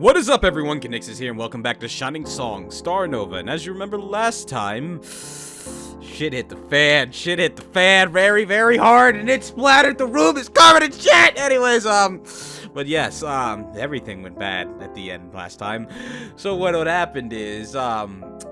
What is up, everyone? Conixis here, and welcome back to Shining Song, Starnova. And as you remember last time, shit hit the fan. Shit hit the fan very, very hard, and it splattered. The room is covered in shit. Anyways, but yes, everything went bad at the end last time. So what happened is,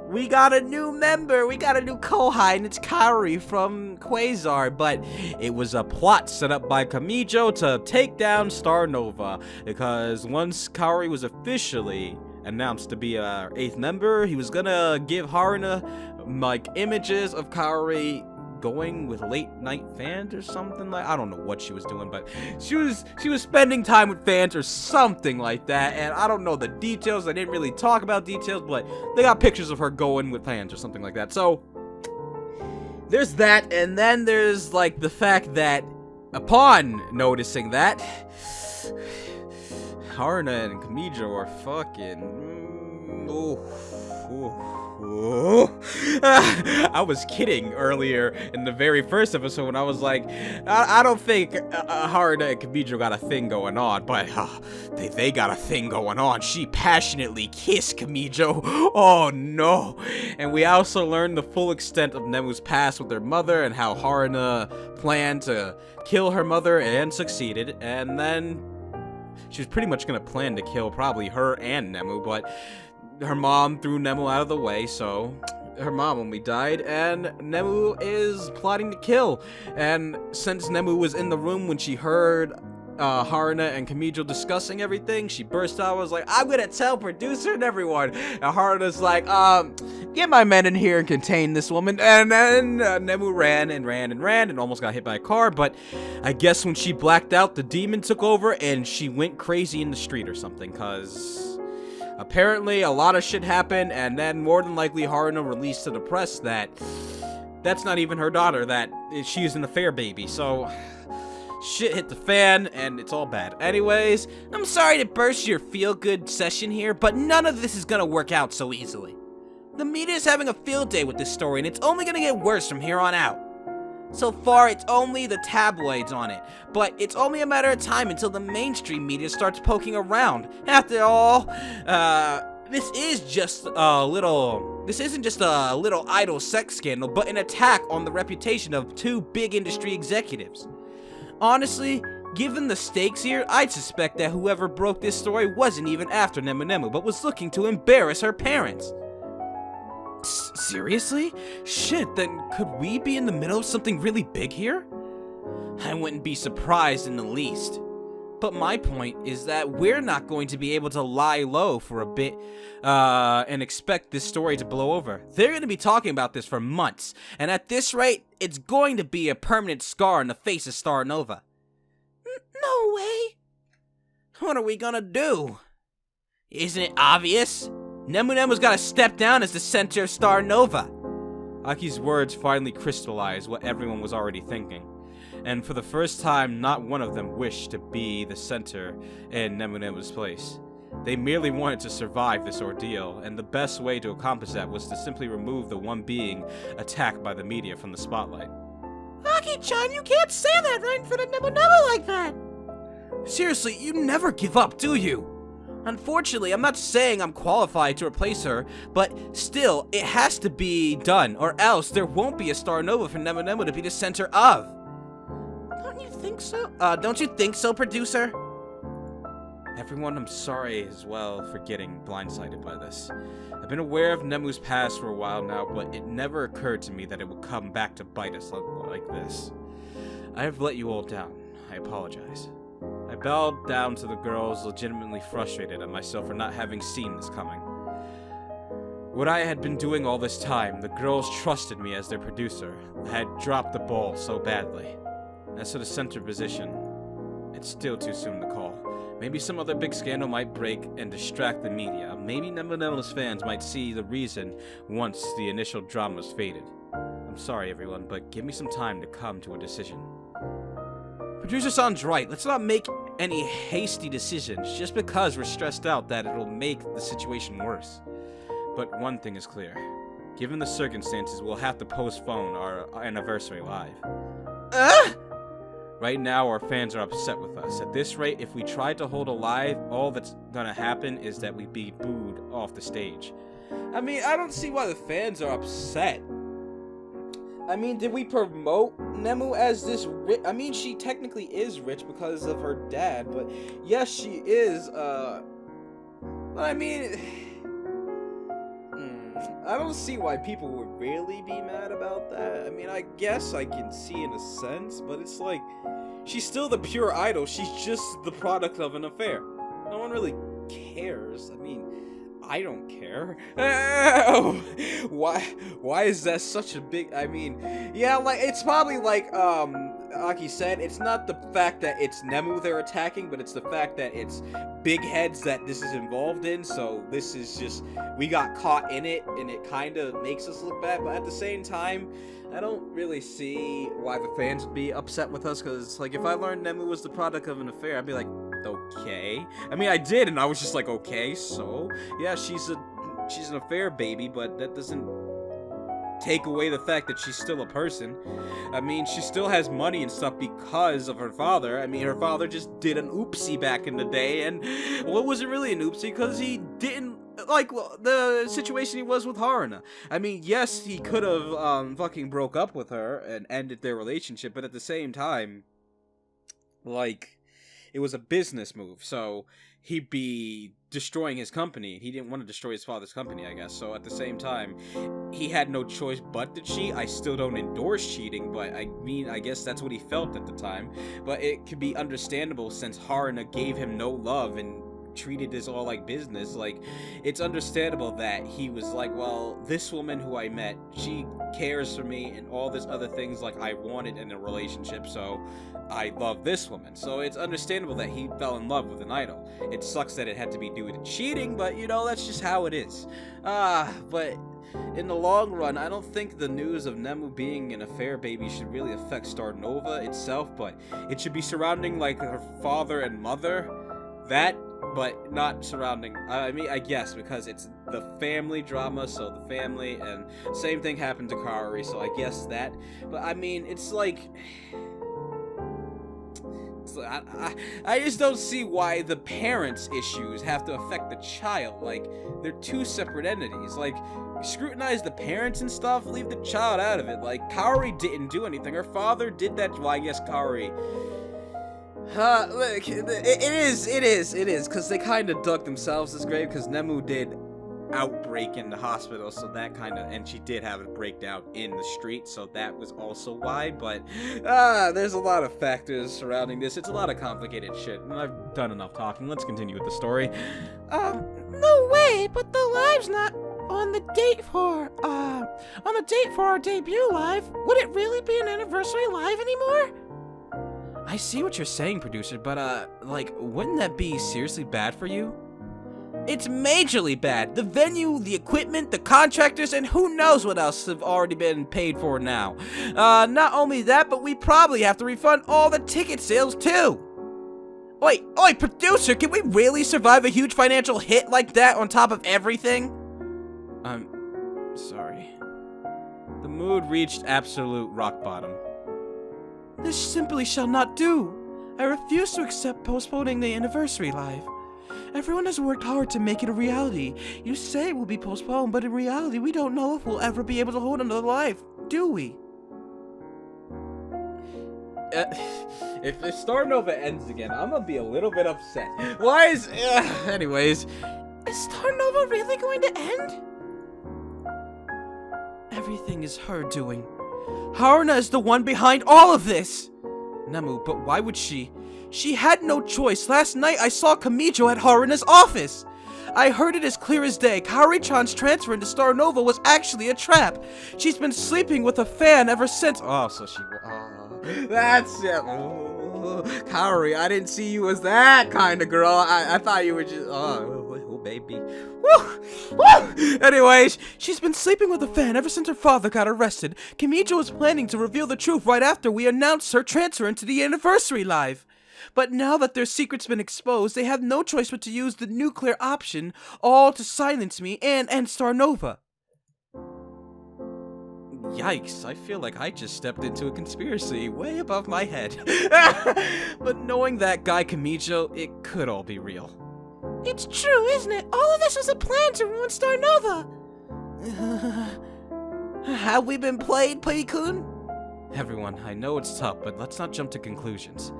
we got a new member. We got a new Kohai, and it's Kaori from Quasar. But it was a plot set up by Kamijo to take down Starnova, because once Kaori was officially announced to be our 8th member, he was gonna give Haruna like images of Kaori going with late night fans or something. Like, I don't know what she was doing, but she was spending time with fans or something like that, and I don't know the details. They didn't really talk about details, but they got pictures of her going with fans or something like that. So there's that, and then there's like the fact that upon noticing that, Haruna and Kamijo are fucking I was kidding earlier in the very first episode when I was like, I don't think Haruna and Kamijo got a thing going on, but they got a thing going on. She passionately kissed Kamijo. Oh no. And we also learned the full extent of Nemu's past with her mother and how Haruna planned to kill her mother and succeeded. And then she was pretty much gonna plan to kill probably her and Nemu, but her mom threw Nemu out of the way, so her mom only died, and Nemu is plotting to kill. And since Nemu was in the room when she heard Haruna and Kamijo discussing everything, she burst out and was like, I'm gonna tell producer and everyone. And Haruna's like, get my men in here and contain this woman. And then Nemu ran and almost got hit by a car, but I guess when she blacked out, the demon took over and she went crazy in the street or something, cause apparently a lot of shit happened, and then more than likely Haruna released to the press that that's not even her daughter, that she's an affair baby. So shit hit the fan, and it's all bad. Anyways, I'm sorry to burst your feel-good session here, but none of this is gonna work out so easily. The media is having a field day with this story, and it's only gonna get worse from here on out. So far, it's only the tabloids on it, but it's only a matter of time until the mainstream media starts poking around. After all, this isn't just a little idle sex scandal, but an attack on the reputation of two big industry executives. Honestly, given the stakes here, I'd suspect that whoever broke this story wasn't even after Nemu, but was looking to embarrass her parents. Seriously? Shit, then could we be in the middle of something really big here? I wouldn't be surprised in the least. But my point is that we're not going to be able to lie low for a bit and expect this story to blow over. They're going to be talking about this for months, and at this rate, it's going to be a permanent scar on the face of Starnova. No way. What are we gonna do? Isn't it obvious? Nemu's gotta step down as the center of Starnova. Aki's words finally crystallized what everyone was already thinking. And for the first time, not one of them wished to be the center in Nemu's place. They merely wanted to survive this ordeal, and the best way to accomplish that was to simply remove the one being attacked by the media from the spotlight. Aki-chan, you can't say that right in front of Nemu like that! Seriously, you never give up, do you? Unfortunately, I'm not saying I'm qualified to replace her, but still, it has to be done, or else there won't be a Starnova for Nemu to be the center of. Don't you think so? Don't you think so, producer? Everyone, I'm sorry as well for getting blindsided by this. I've been aware of Nemu's past for a while now, but it never occurred to me that it would come back to bite us like this. I have let you all down. I apologize. I bowed down to the girls, legitimately frustrated at myself for not having seen this coming. What I had been doing all this time, the girls trusted me as their producer. I had dropped the ball so badly. As for the center position, it's still too soon to call. Maybe some other big scandal might break and distract the media. Maybe Nemu's fans might see the reason once the initial drama's faded. I'm sorry, everyone, but give me some time to come to a decision. Producer sounds right. Let's not make any hasty decisions just because we're stressed out that it'll make the situation worse. But one thing is clear. Given the circumstances, we'll have to postpone our anniversary live. Right now, our fans are upset with us. At this rate, if we try to hold alive, all that's gonna happen is that we'd be booed off the stage. I mean, I don't see why the fans are upset. I mean, did we promote Nemu as this rich? I mean, she technically is rich because of her dad, but yes, she is, but I mean, I don't see why people would really be mad about that. I mean, I guess I can see in a sense, but it's like, she's still the pure idol. She's just the product of an affair. No one really cares. I mean, I don't care. Why is that such a big, I mean, yeah, like, it's probably like Aki said, it's not the fact that it's Nemu they're attacking, but it's the fact that it's big heads that this is involved in, so this is just, we got caught in it, and it kind of makes us look bad, but at the same time, I don't really see why the fans would be upset with us, because, like, if I learned Nemu was the product of an affair, I'd be like, okay. I mean, I did, and I was just like, okay, so, yeah, she's an affair baby, but that doesn't take away the fact that she's still a person. I mean, she still has money and stuff because of her father. I mean, her father just did an oopsie back in the day, and, well, it wasn't really an oopsie, because he didn't like the situation he was with Haruna. I mean, yes, he could have fucking broke up with her and ended their relationship, but at the same time, like, it was a business move, so he'd be destroying his company. He didn't want to destroy his father's company, I guess. So at the same time, he had no choice but to cheat. I still don't endorse cheating, but I mean, I guess that's what he felt at the time. But it could be understandable since Haruna gave him no love and treated this all like business. Like, it's understandable that he was like, well, this woman who I met, she cares for me and all this other things like I wanted in a relationship, so I love this woman. So it's understandable that he fell in love with an idol. It sucks that it had to be due to cheating, but you know, that's just how it is. But in the long run, I don't think the news of Nemu being an affair baby should really affect Starnova itself, but it should be surrounding like her father and mother, but not surrounding, I mean, I guess, because it's the family drama, so the family, and same thing happened to Kaori, so I guess that, but I mean, it's like, I just don't see why the parents' issues have to affect the child. Like, they're two separate entities. Like, scrutinize the parents and stuff, leave the child out of it. Like, Kaori didn't do anything. Her father did that. Well, I guess Kaori, look, it is, because they kind of dug themselves this grave, because Nemu did outbreak in the hospital, so that kind of, and she did have a breakdown in the street, so that was also why, but, there's a lot of factors surrounding this. It's a lot of complicated shit, and I've done enough talking. Let's continue with the story. No way, but the live's not on the date for our debut live. Would it really be an anniversary live anymore? I see what you're saying, producer, but, like, wouldn't that be seriously bad for you? It's majorly bad. The venue, the equipment, the contractors, and who knows what else have already been paid for now. Not only that, but we probably have to refund all the ticket sales, too. Oi, producer, can we really survive a huge financial hit like that on top of everything? I'm sorry. The mood reached absolute rock bottom. This simply shall not do. I refuse to accept postponing the anniversary live. Everyone has worked hard to make it a reality. You say it will be postponed, but in reality, we don't know if we'll ever be able to hold another live, do we? If Starnova ends again, I'm gonna be a little bit upset. Why is... anyways. Is Starnova really going to end? Everything is her doing. Haruna is the one behind all of this! Nemu, but why would she? She had no choice. Last night I saw Kamijo at Haruna's office. I heard it as clear as day. Kaori-chan's transfer into Starnova was actually a trap. She's been sleeping with a fan ever since. Oh, so she... Oh, that's it. Oh, Kaori, I didn't see you as that kind of girl. I thought you were just... Oh, baby. Woo! Woo! Anyways, she's been sleeping with a fan ever since her father got arrested. Kamijo was planning to reveal the truth right after we announced her transfer into the anniversary live. But now that their secret's been exposed, they have no choice but to use the nuclear option, all to silence me and end Starnova. Yikes, I feel like I just stepped into a conspiracy way above my head. But knowing that guy Kamijo, it could all be real. It's true, isn't it? All of this was a plan to ruin Starnova. Have we been played, Pei-kun? Everyone, I know it's tough, but let's not jump to conclusions.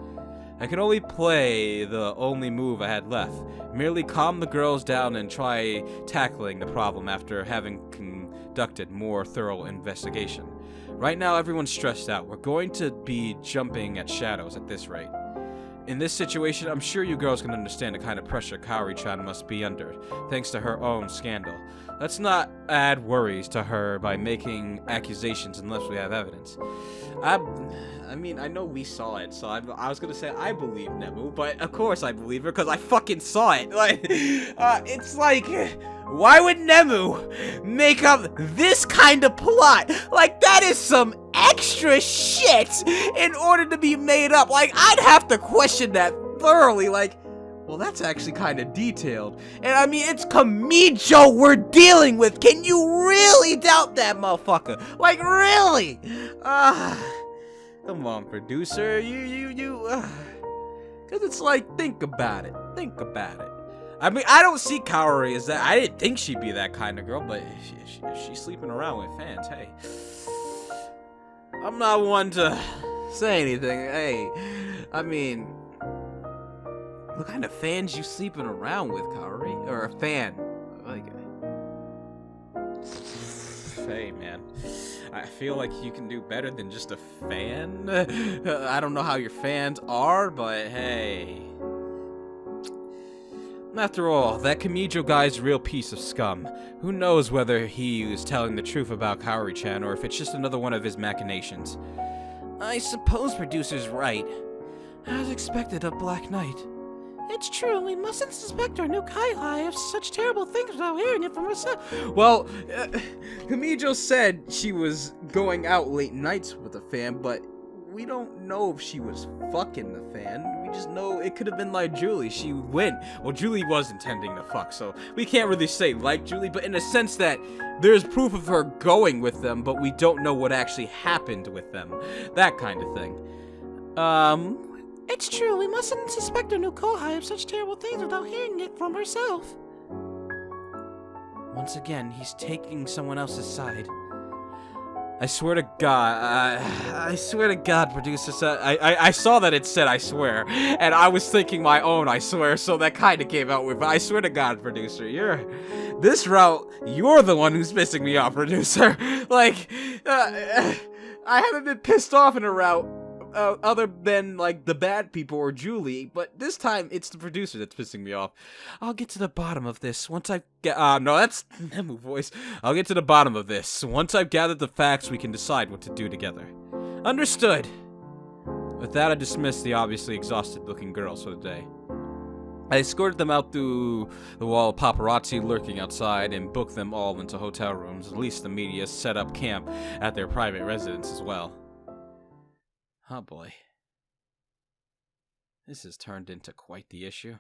I can only play the only move I had left, merely calm the girls down and try tackling the problem after having conducted more thorough investigation. Right now, everyone's stressed out. We're going to be jumping at shadows at this rate. In this situation, I'm sure you girls can understand the kind of pressure Kaori-chan must be under, thanks to her own scandal. Let's not add worries to her by making accusations unless we have evidence. I mean, I know we saw it, so I was gonna say I believe Nemu, but of course I believe her because I fucking saw it. Like, it's like, why would Nemu make up this kind of plot? Like, that is some extra shit in order to be made up. Like, I'd have to question that thoroughly. Like, well, that's actually kind of detailed. And I mean, it's Kamijo we're dealing with. Can you really doubt that motherfucker? Like, really? Come on, producer. Cause it's like, think about it. Think about it. I mean, I don't see Kaori as that. I didn't think she'd be that kind of girl, but if she's sleeping around with fans, hey. I'm not one to say anything. Hey, I mean, what kind of fans you sleeping around with, Kaori? Or a fan? Like, hey, man. I feel like you can do better than just a fan. I don't know how your fans are, but hey. After all, that Kamijo guy's a real piece of scum. Who knows whether he was telling the truth about Kaori-chan or if it's just another one of his machinations. I suppose producer's right. As expected, a Black Knight. It's true, we mustn't suspect our new Kai-Lai of such terrible things without hearing it from herself. Well, Kamijo said she was going out late nights with a fan, but we don't know if she was fucking the fan. We just know it could have been like Julie. She went. Well, Julie was intending to fuck, so we can't really say like Julie, but in a sense that there's proof of her going with them, but we don't know what actually happened with them. That kind of thing. It's true, we mustn't suspect our new Kohai of such terrible things without hearing it from herself. Once again, he's taking someone else's side. I swear to God, I swear to God, producer, I saw that it said I swear, and I was thinking my own I swear, so that kind of came out with, I swear to God, producer, this route, you're the one who's pissing me off, producer. Like, I haven't been pissed off in a route, other than, like, the bad people or Julie, but this time it's the producer that's pissing me off. I'll get to the bottom of this once I get, no, that's Nemu voice. I'll get to the bottom of this. Once I've gathered the facts, we can decide what to do together. Understood. With that, I dismissed the obviously exhausted-looking girls for the day. I escorted them out through the wall of paparazzi lurking outside and booked them all into hotel rooms. At least the media set up camp at their private residence as well. Oh boy. This has turned into quite the issue.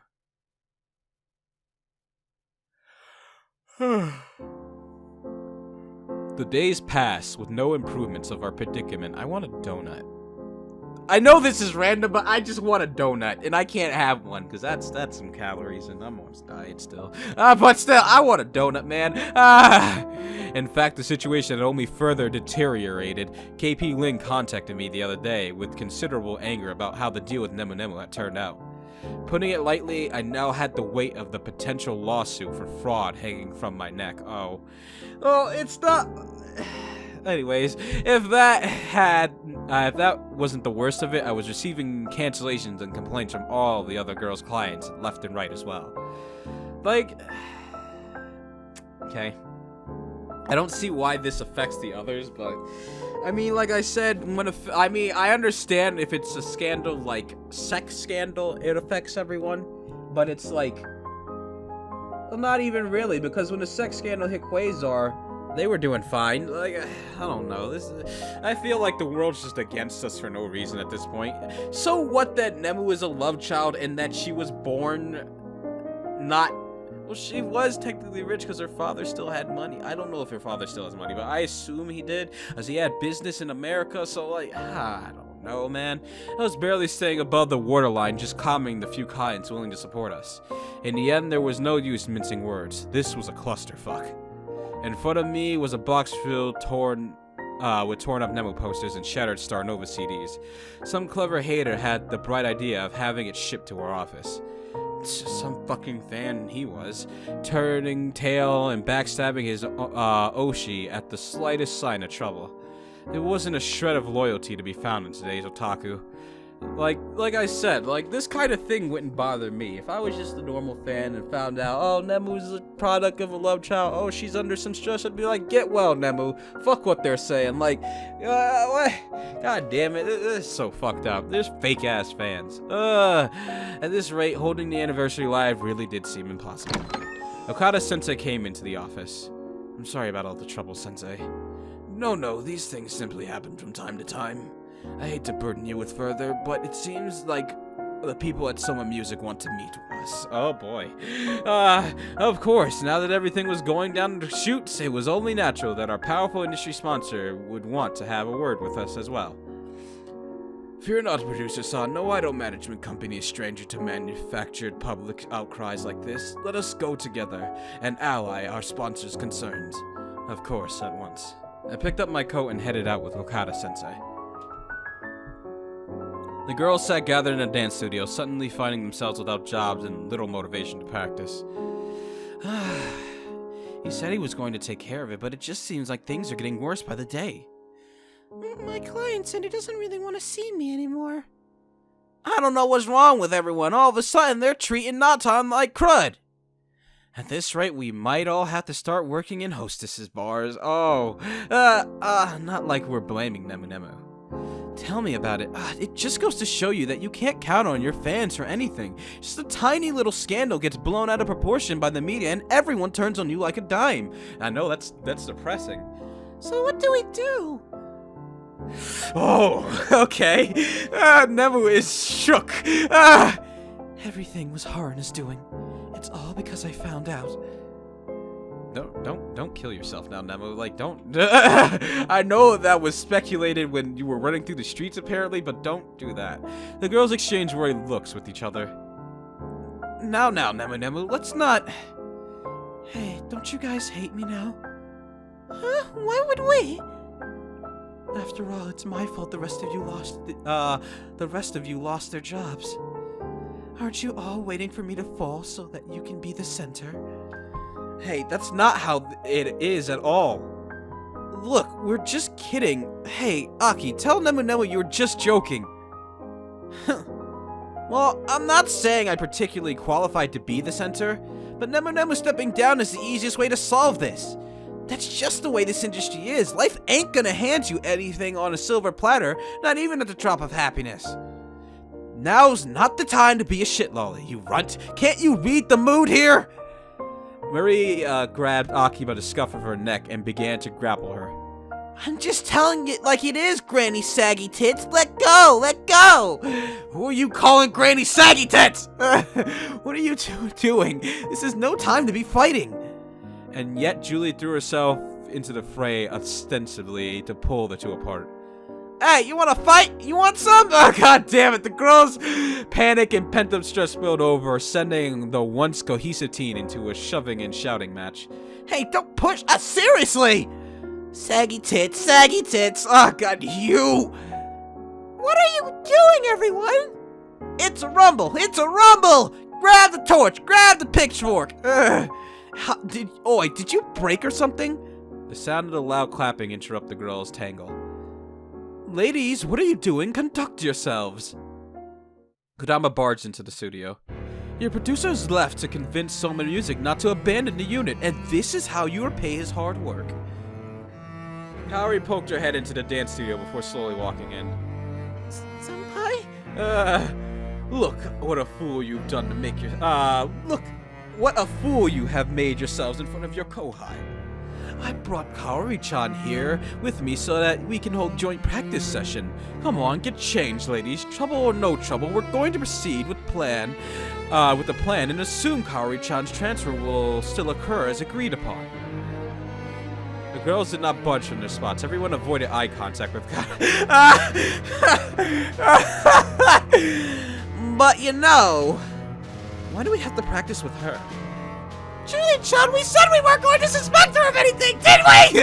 The days pass with no improvements of our predicament. I want a donut. I know this is random, but I just want a donut, and I can't have one, because that's some calories, and I'm on a diet still. But still, I want a donut, man. In fact, the situation had only further deteriorated. KP Lin contacted me the other day with considerable anger about how the deal with Nemu had turned out. Putting it lightly, I now had the weight of the potential lawsuit for fraud hanging from my neck. Oh. Well, it's not... Anyways, if that wasn't the worst of it, I was receiving cancellations and complaints from all the other girls' clients, left and right as well. Like, okay. I don't see why this affects the others, but I mean, like I said, I understand if it's a scandal, like sex scandal, it affects everyone, but it's like, well, not even really, because when the sex scandal hit Quasar, they were doing fine. Like, I don't know. I feel like the world's just against us for no reason at this point. So what that Nemu is a love child and that she was born not Well, she was technically rich because her father still had money. I don't know if her father still has money, but I assume he did, as he had business in America, so, like, I don't know, man. I was barely staying above the waterline, just calming the few clients willing to support us. In the end, there was no use mincing words. This was a clusterfuck. In front of me was a box filled with torn up Nemu posters and shattered Starnova CDs. Some clever hater had the bright idea of having it shipped to our office. Some fucking fan he was, turning tail and backstabbing his Oshi at the slightest sign of trouble. There wasn't a shred of loyalty to be found in today's otaku. Like I said, like, this kind of thing wouldn't bother me. If I was just a normal fan and found out, oh, Nemu's a product of a love child, oh, she's under some stress, I'd be like, get well, Nemu. Fuck what they're saying. Like, what? God damn it, this is so fucked up. There's fake-ass fans. At this rate, holding the anniversary live really did seem impossible. Okada-sensei came into the office. I'm sorry about all the trouble, Sensei. No, these things simply happen from time to time. I hate to burden you with further, but it seems like the people at Soma Music want to meet us. Oh boy. Of course, now that everything was going down the chutes, it was only natural that our powerful industry sponsor would want to have a word with us as well. Fear not, producer-san. No idle management company is stranger to manufactured public outcries like this. Let us go together and ally our sponsor's concerns. Of course, at once. I picked up my coat and headed out with Okada-sensei. The girls sat gathered in a dance studio, suddenly finding themselves without jobs and little motivation to practice. He said he was going to take care of it, but it just seems like things are getting worse by the day. My client said he doesn't really want to see me anymore. I don't know what's wrong with everyone. All of a sudden, they're treating Natan like crud. At this rate, we might all have to start working in hostesses' bars. Oh, not like we're blaming Nemu. Tell me about it. It just goes to show you that you can't count on your fans for anything. Just a tiny little scandal gets blown out of proportion by the media and everyone turns on you like a dime. I know, that's depressing. So what do we do? Oh, okay. Nemu is shook. Everything was Haruna's doing. It's all because I found out. Don't kill yourself now, Nemu. Like, don't. I know that was speculated when you were running through the streets, apparently, but don't do that. The girls exchanged worried looks with each other. Now, Nemu, let's not. Hey, don't you guys hate me now? Huh? Why would we? After all, it's my fault the rest of you lost their jobs. Aren't you all waiting for me to fall so that you can be the center? Hey, that's not how it is at all. Look, we're just kidding. Hey, Aki, tell Nemu you were just joking. Well, I'm not saying I'm particularly qualified to be the center, but Nemu stepping down is the easiest way to solve this. That's just the way this industry is. Life ain't gonna hand you anything on a silver platter, not even at the drop of happiness. Now's not the time to be a shitlolly, you runt. Can't you read the mood here? Marie grabbed Aki by the scuff of her neck and began to grapple her. I'm just telling it like it is, Granny Saggy Tits. Let go! Let go! Who are you calling Granny Saggy Tits? What are you two doing? This is no time to be fighting. And yet Julie threw herself into the fray ostensibly to pull the two apart. Hey, you want to fight? You want some? Oh, god damn it. The girls' panic and pent-up stress spilled over, sending the once cohesive teen into a shoving and shouting match. Hey, don't push! Seriously! Saggy tits, saggy tits. Oh, god, you! What are you doing, everyone? It's a rumble! It's a rumble! Grab the torch! Grab the pitchfork! Did you break or something? The sound of the loud clapping interrupted the girls' tangle. Ladies, what are you doing? Conduct yourselves. Kodama barged into the studio. Your producers left to convince Soma Music not to abandon the unit, and this is how you repay his hard work. Kaori poked her head into the dance studio before slowly walking in. Senpai? Look what a fool you've done to make your- look what a fool you have made yourselves in front of your kohai. I brought Kaori-chan here with me so that we can hold joint practice session. Come on, get changed, ladies. Trouble or no trouble, we're going to proceed with the plan and assume Kaori-chan's transfer will still occur as agreed upon. The girls did not budge from their spots. Everyone avoided eye contact with But you know, why do we have to practice with her? Julie-chan, we said we weren't going to suspect her of anything, did we?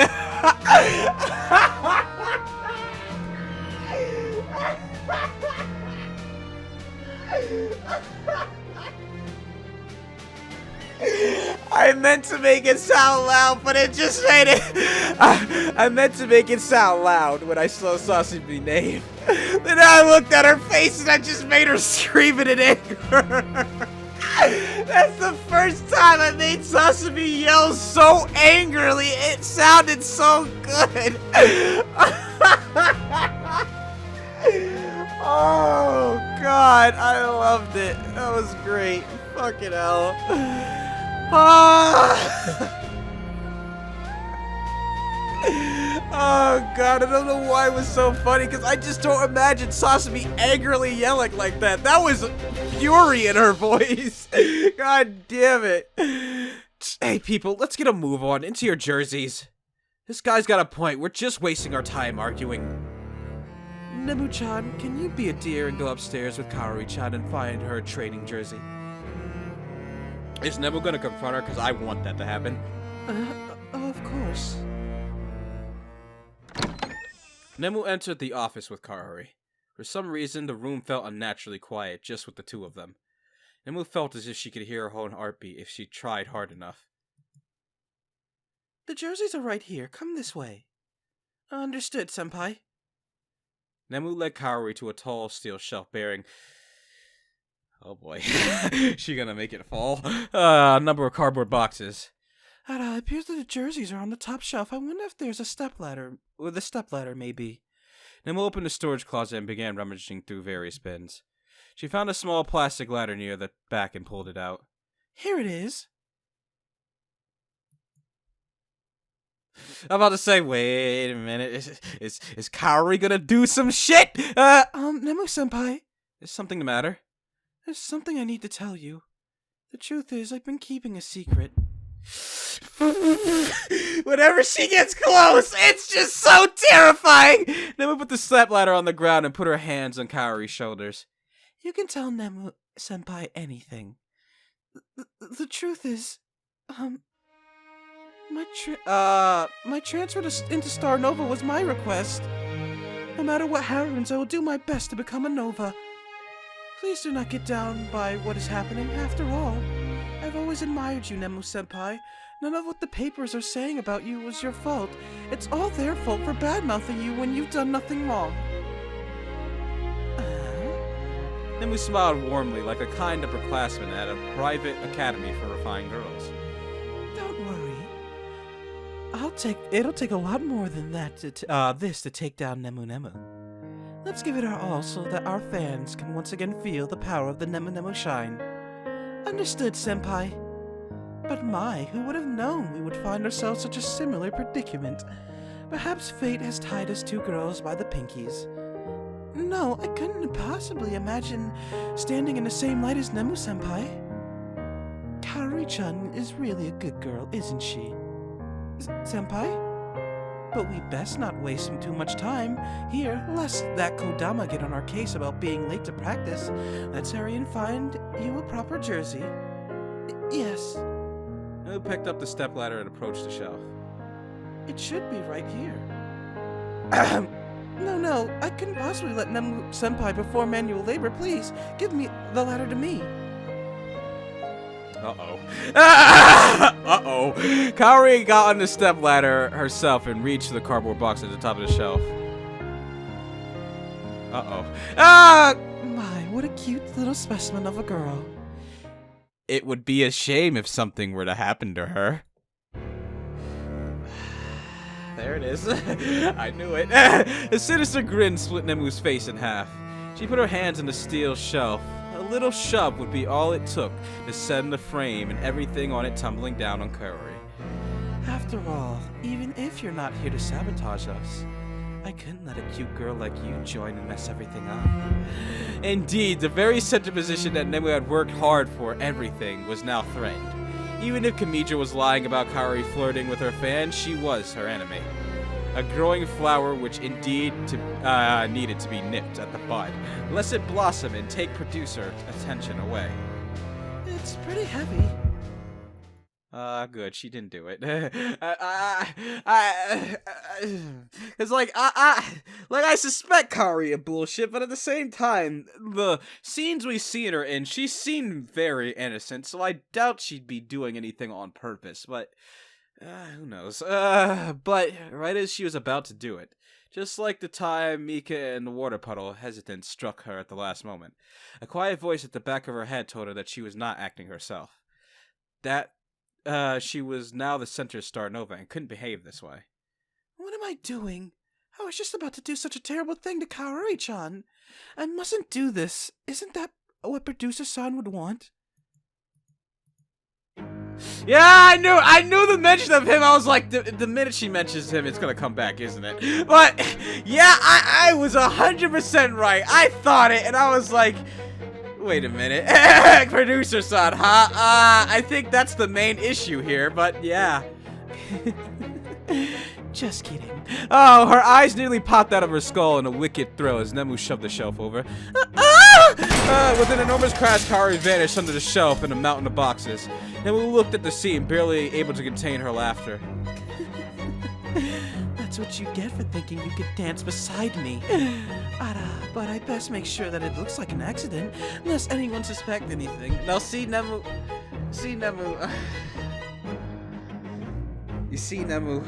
I meant to make it sound loud, but it just made it. I meant to make it sound loud when I saw Sasuke's name. Then I looked at her face and I just made her scream in anger. That's the first time I made Sasuke yell so angrily. It sounded so good. Oh, God. I loved it. That was great. Fucking hell. Oh, God, I don't know why it was so funny, because I just don't imagine Sasuke angrily yelling like that. That was fury in her voice. God damn it. Hey, people, let's get a move on. Into your jerseys. This guy's got a point. We're just wasting our time arguing. Nemu-chan, can you be a dear and go upstairs with Kaori-chan and find her training jersey? Is Nemu gonna confront her? Because I want that to happen. Of course. Nemu entered the office with Kaori. For some reason, the room felt unnaturally quiet just with the two of them. Nemu felt as if she could hear her own heartbeat if she tried hard enough. The jerseys are right here. Come this way. Understood, senpai. Nemu led Kaori to a tall steel shelf bearing... Oh boy. She gonna make it fall? A number of cardboard boxes. It appears that the jerseys are on the top shelf. I wonder if there's a stepladder. Or the stepladder, maybe. Nemu opened the storage closet and began rummaging through various bins. She found a small plastic ladder near the back and pulled it out. Here it is. I'm about to say, wait a minute. Is Kaori gonna do some shit? Nemu-senpai. Is something the matter? There's something I need to tell you. The truth is, I've been keeping a secret. Whenever she gets close, it's just so terrifying! Nemu put the step ladder on the ground and put her hands on Kaori's shoulders. You can tell Nemu-senpai anything. The truth is, my transfer into Starnova was my request. No matter what happens, I will do my best to become a Nova. Please do not get down by what is happening. After all, I've always admired you, Nemu-senpai. None of what the papers are saying about you was your fault. It's all their fault for bad-mouthing you when you've done nothing wrong. Nemu smiled warmly, like a kind upperclassman at a private academy for refined girls. Don't worry. It'll take a lot more than that to take down Nemu. Let's give it our all so that our fans can once again feel the power of the Nemu shine. Understood, senpai. But who would have known we would find ourselves in such a similar predicament? Perhaps fate has tied us two girls by the pinkies. No, I couldn't possibly imagine standing in the same light as Nemu-senpai. Kaori-chan is really a good girl, isn't she? Senpai? But we best not waste too much time here, lest that Kodama get on our case about being late to practice. Let's hurry and find you a proper jersey. Yes. Nemu picked up the stepladder and approached the shelf. It should be right here. No, I couldn't possibly let Nemu-senpai perform manual labor. Please, give me the ladder to me. Uh-oh. Uh-oh. Kaori got on the stepladder herself and reached the cardboard box at the top of the shelf. Uh-oh. My, what a cute little specimen of a girl. It would be a shame if something were to happen to her. There it is. I knew it. A sinister grin split Nemu's face in half. She put her hands on the steel shelf. A little shove would be all it took to send the frame and everything on it tumbling down on Kaori. After all, even if you're not here to sabotage us, I couldn't let a cute girl like you join and mess everything up. Indeed, the very center position that Nemu had worked hard for everything was now threatened. Even if Kamijo was lying about Kaori flirting with her fan, she was her enemy. A growing flower which indeed needed to be nipped at the bud, lest it blossom and take producer attention away. It's pretty heavy. Good. She didn't do it. It's like I suspect Kaori of bullshit, but at the same time, the scenes we've seen her in, she seemed very innocent, so I doubt she'd be doing anything on purpose. But who knows? But right as she was about to do it, just like the time Mika and the water puddle hesitant struck her at the last moment, a quiet voice at the back of her head told her that she was not acting herself. That she was now the center of Starnova and couldn't behave this way. What am I doing? I was just about to do such a terrible thing to Kaori-chan. I mustn't do this. Isn't that what Producer-san would want? Yeah, I knew the mention of him. I was like, the minute she mentions him, it's gonna come back, isn't it? But yeah, I was 100% right. I thought it, and I was like, wait a minute, Producer-san, huh? I think that's the main issue here, but yeah. Just kidding. Oh, her eyes nearly popped out of her skull in a wicked thrill as Nemu shoved the shelf over. With an enormous crash, Kaori vanished under the shelf in a mountain of boxes. Nemu looked at the scene, barely able to contain her laughter. That's what you get for thinking you could dance beside me. But I best make sure that it looks like an accident, lest anyone suspect anything. Now see, Nemu. You see, Nemu.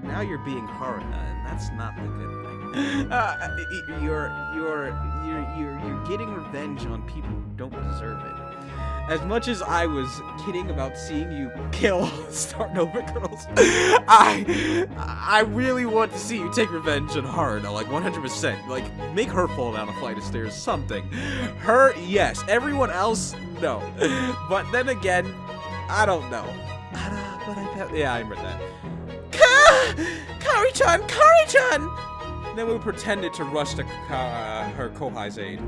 Now you're being horror, and that's not the good thing. You're getting revenge on people who don't deserve it. As much as I was kidding about seeing you kill Starnova girls, I really want to see you take revenge on Haruna, like 100%. Like, make her fall down a flight of stairs, something. Her, yes. Everyone else, no. But then again, I don't know. But I bet... Yeah, I read that. Kaori-chan! Nemu pretended to rush to her Kohai's aid.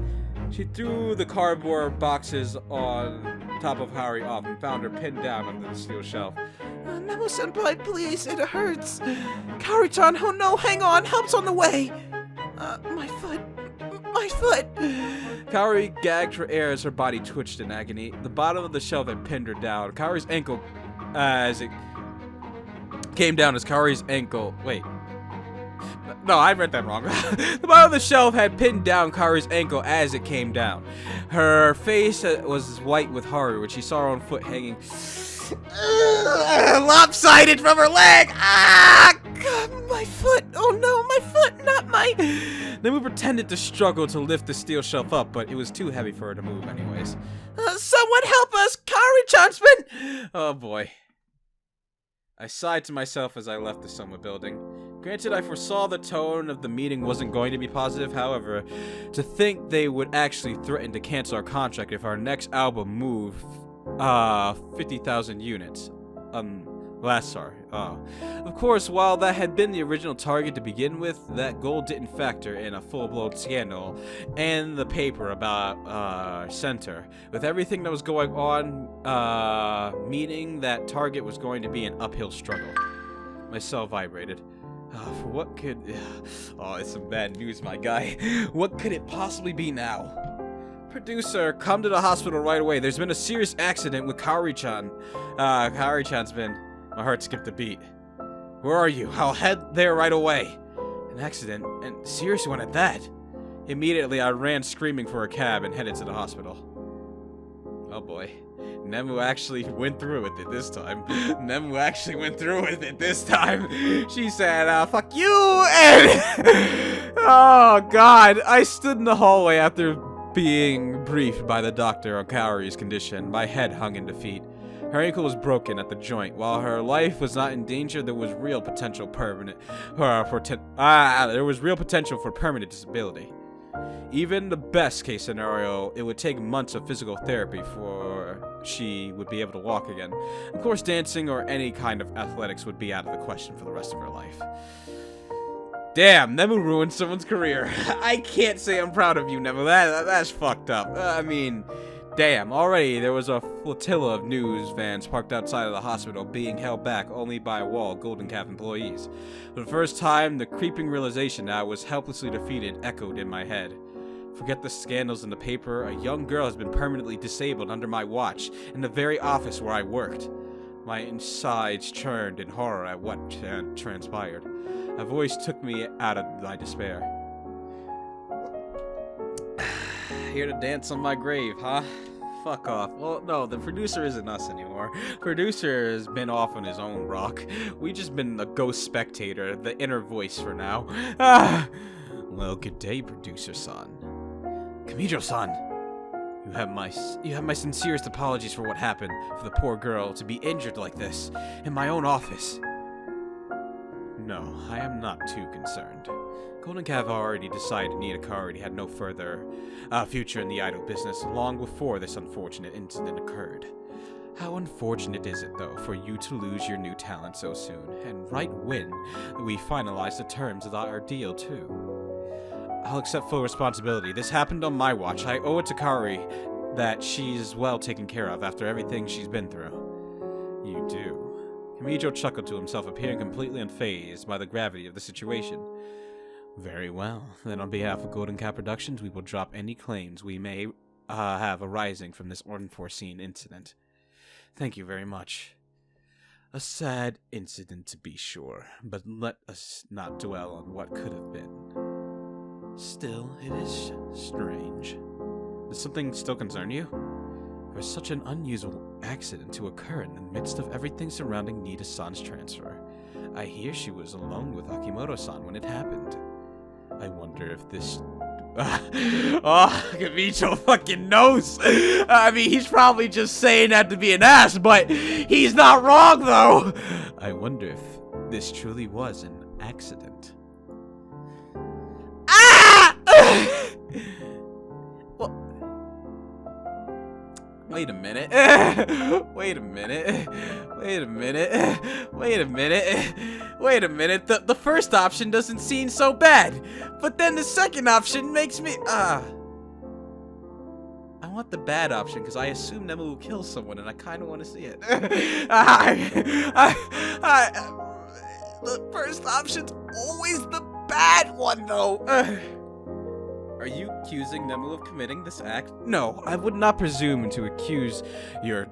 She threw the cardboard boxes on top of Kaori off and found her pinned down under the steel shelf. Nemu-senpai, please, it hurts. Kaori-chan, oh no, hang on, help's on the way. My foot. Kaori gagged for air as her body twitched in agony. The bottom of the shelf had pinned her down. Kaori's ankle, as it came down as Kaori's ankle. Wait. No, I read that wrong. The bottom of the shelf had pinned down Kaori's ankle as it came down. Her face was white with horror when she saw her own foot hanging lopsided from her leg. Ah! God, my foot! Oh no, my foot, not my... Nemu pretended to struggle to lift the steel shelf up, but it was too heavy for her to move anyways. Someone help us! Kaori-chan's been... Oh boy. I sighed to myself as I left the Soma building. Granted, I foresaw the tone of the meeting wasn't going to be positive. However, to think they would actually threaten to cancel our contract if our next album moved 50,000 units. Of course, while that had been the original target to begin with, that goal didn't factor in a full-blown scandal and the paper about Center. With everything that was going on, meaning that target was going to be an uphill struggle. My cell vibrated. For what could... Oh, it's some bad news, my guy. What could it possibly be now? Producer, come to the hospital right away. There's been a serious accident with Kaori-chan. Kaori-chan's been... My heart skipped a beat. Where are you? I'll head there right away. An accident? And serious one at that? Immediately, I ran screaming for a cab and headed to the hospital. Oh boy. Nemu actually went through with it this time. She said, fuck you! And oh god. I stood in the hallway after being briefed by the doctor on Kaori's condition. My head hung in defeat. Her ankle was broken at the joint. While her life was not in danger, there was real potential for permanent disability. Even the best case scenario, it would take months of physical therapy before she would be able to walk again. Of course, dancing or any kind of athletics would be out of the question for the rest of her life. Damn, Nemu ruined someone's career. I can't say I'm proud of you, Nemu. That's fucked up. I mean, damn, already there was a flotilla of news vans parked outside of the hospital being held back only by a wall of Golden Calf employees. For the first time, the creeping realization that I was helplessly defeated echoed in my head. Forget the scandals in the paper, a young girl has been permanently disabled under my watch, in the very office where I worked. My insides churned in horror at what transpired. A voice took me out of my despair. Here to dance on my grave, huh? Fuck off. Well, no, the producer isn't us anymore. Producer has been off on his own rock. We just been a ghost spectator, the inner voice for now. Well, good day, producer-san. Kamijo-san, you have my sincerest apologies for what happened, for the poor girl to be injured like this, in my own office. No, I am not too concerned. Golden Calf already decided Nidaka already had no further future in the idol business long before this unfortunate incident occurred. How unfortunate is it, though, for you to lose your new talent so soon, and right when we finalize the terms of our deal, too. I'll accept full responsibility. This happened on my watch. I owe it to Kari that she's well taken care of after everything she's been through. You do. Kamijo chuckled to himself, appearing completely unfazed by the gravity of the situation. Very well. Then on behalf of Golden Cap Productions, we will drop any claims we may have arising from this unforeseen incident. Thank you very much. A sad incident to be sure, but let us not dwell on what could have been. Still, it is strange. Does something still concern you? For such an unusual accident to occur in the midst of everything surrounding Nida-san's transfer. I hear she was alone with Akimoto-san when it happened. I wonder if this... Kamijo fucking knows! I mean, he's probably just saying that to be an ass, but he's not wrong, though! I wonder if this truly was an accident. Wait a minute. Wait a minute. Wait a minute. Wait a minute. Wait a minute. The first option doesn't seem so bad. But then the second option makes me... I want the bad option because I assume Nemu will kill someone and I kind of want to see it. The first option's always the bad one, though. Are you accusing Nemu of committing this act? No, I would not presume to accuse your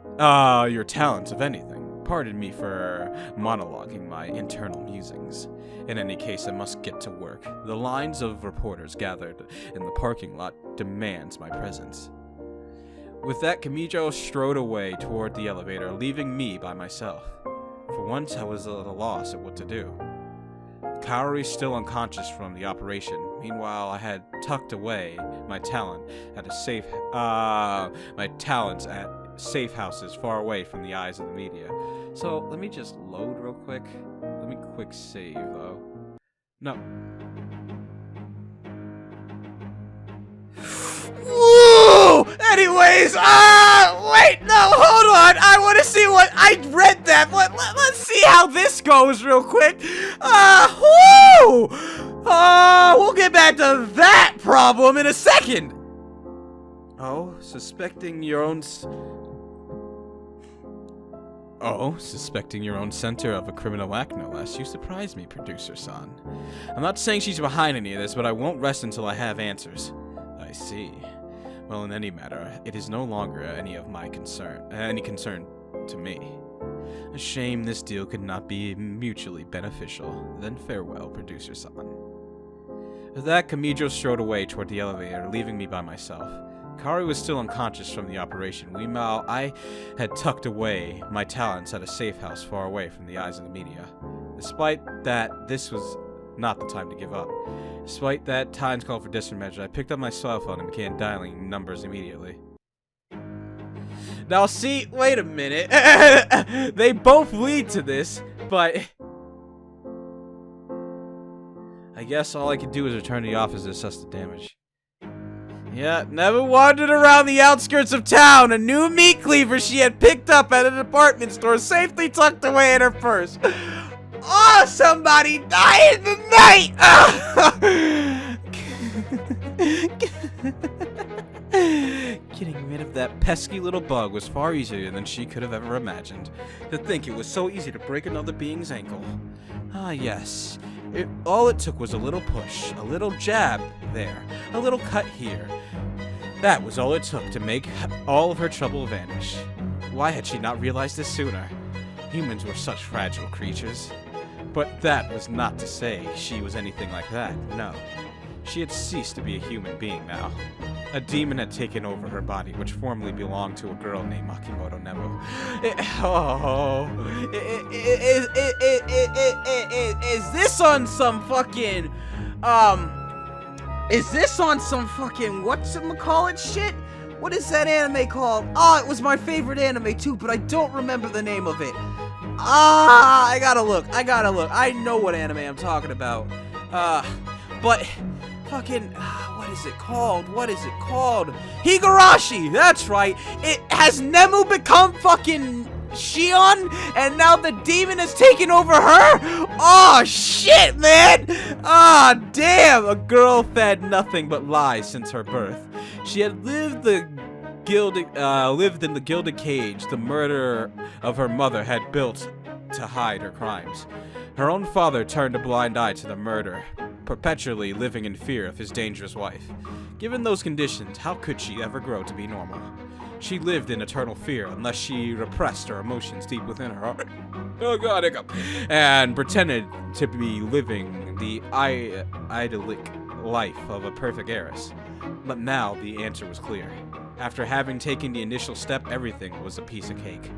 talents of anything. Pardon me for monologuing my internal musings. In any case, I must get to work. The lines of reporters gathered in the parking lot demands my presence. With that, Kamijo strode away toward the elevator, leaving me by myself. For once, I was at a loss at what to do. Kaori still unconscious from the operation. Meanwhile, I had tucked away my talents at safe houses far away from the eyes of the media. So let me just load real quick. Let me quick save though. No. Woo! Anyways, wait, no, hold on. I want to see what I read that. Let's see how this goes real quick. Woo! We'll get back to that problem in a second. Oh, suspecting your own center of a criminal act, no less. You surprise me, producer-san. I'm not saying she's behind any of this, but I won't rest until I have answers. I see. Well, in any matter, it is no longer any concern to me. A shame this deal could not be mutually beneficial. Then farewell, producer-san. With that, Kamijo strode away toward the elevator, leaving me by myself. Kari was still unconscious from the operation. Meanwhile, I had tucked away my talents at a safe house far away from the eyes of the media. Despite that, this was not the time to give up. Despite that times called for distant measure, I picked up my cell phone and began dialing numbers immediately. Now see, wait a minute. They both lead to this, but... I guess all I could do is return to the office to assess the damage. Yeah, Nemu wandered around the outskirts of town, a new meat cleaver she had picked up at a department store safely tucked away in her purse. Oh, somebody died in the night! Getting rid of that pesky little bug was far easier than she could have ever imagined. To think it was so easy to break another being's ankle. Ah, yes. All it took was a little push, a little jab there, a little cut here. That was all it took to make all of her trouble vanish. Why had she not realized this sooner? Humans were such fragile creatures. But that was not to say she was anything like that, no. She had ceased to be a human being now. A demon had taken over her body, which formerly belonged to a girl named Makimoto Nemu. Is this on some fucking, is this on some fucking whatchamacallit shit? What is that anime called? Oh, it was my favorite anime too, but I don't remember the name of it. I gotta look. I know what anime I'm talking about. But fucking, what is it called? Higurashi! That's right. It has Nemu become fucking Shion, and now the demon has taken over her? Oh shit, man! Ah, damn! A girl fed nothing but lies since her birth. She had lived in the gilded cage the murderer of her mother had built to hide her crimes. Her own father turned a blind eye to the murder, perpetually living in fear of his dangerous wife. Given those conditions, how could she ever grow to be normal? She lived in eternal fear unless she repressed her emotions deep within her heart. Oh god, hiccup. And pretended to be living the idyllic life of a perfect heiress. But now the answer was clear. After having taken the initial step, everything was a piece of cake.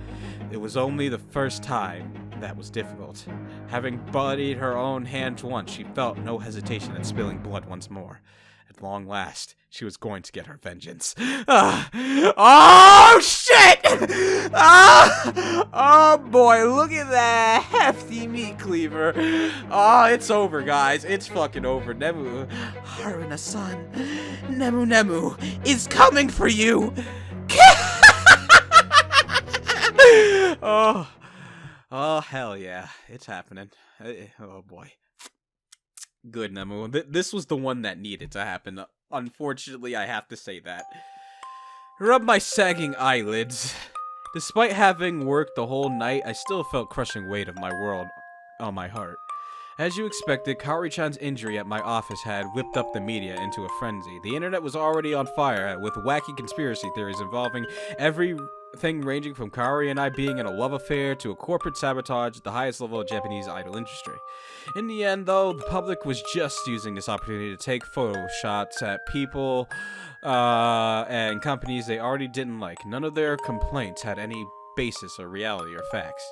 It was only the first time that was difficult. Having bloodied her own hands once, she felt no hesitation at spilling blood once more. At long last, she was going to get her vengeance. Oh, shit! Oh, boy, look at that hefty meat cleaver. Oh, it's over, guys. It's fucking over. Nemu, Haruna-san, Nemu is coming for you. Oh, hell yeah. It's happening. Oh, boy. Good, Nemu. This was the one that needed to happen. Unfortunately, I have to say that. Rub my sagging eyelids. Despite having worked the whole night, I still felt crushing weight of my world on my heart. As you expected, Kaori-chan's injury at my office had whipped up the media into a frenzy. The internet was already on fire with wacky conspiracy theories involving everything ranging from Kaori and I being in a love affair to a corporate sabotage at the highest level of Japanese idol industry. In the end, though, the public was just using this opportunity to take photo shots at people and companies they already didn't like. None of their complaints had any basis or reality or facts.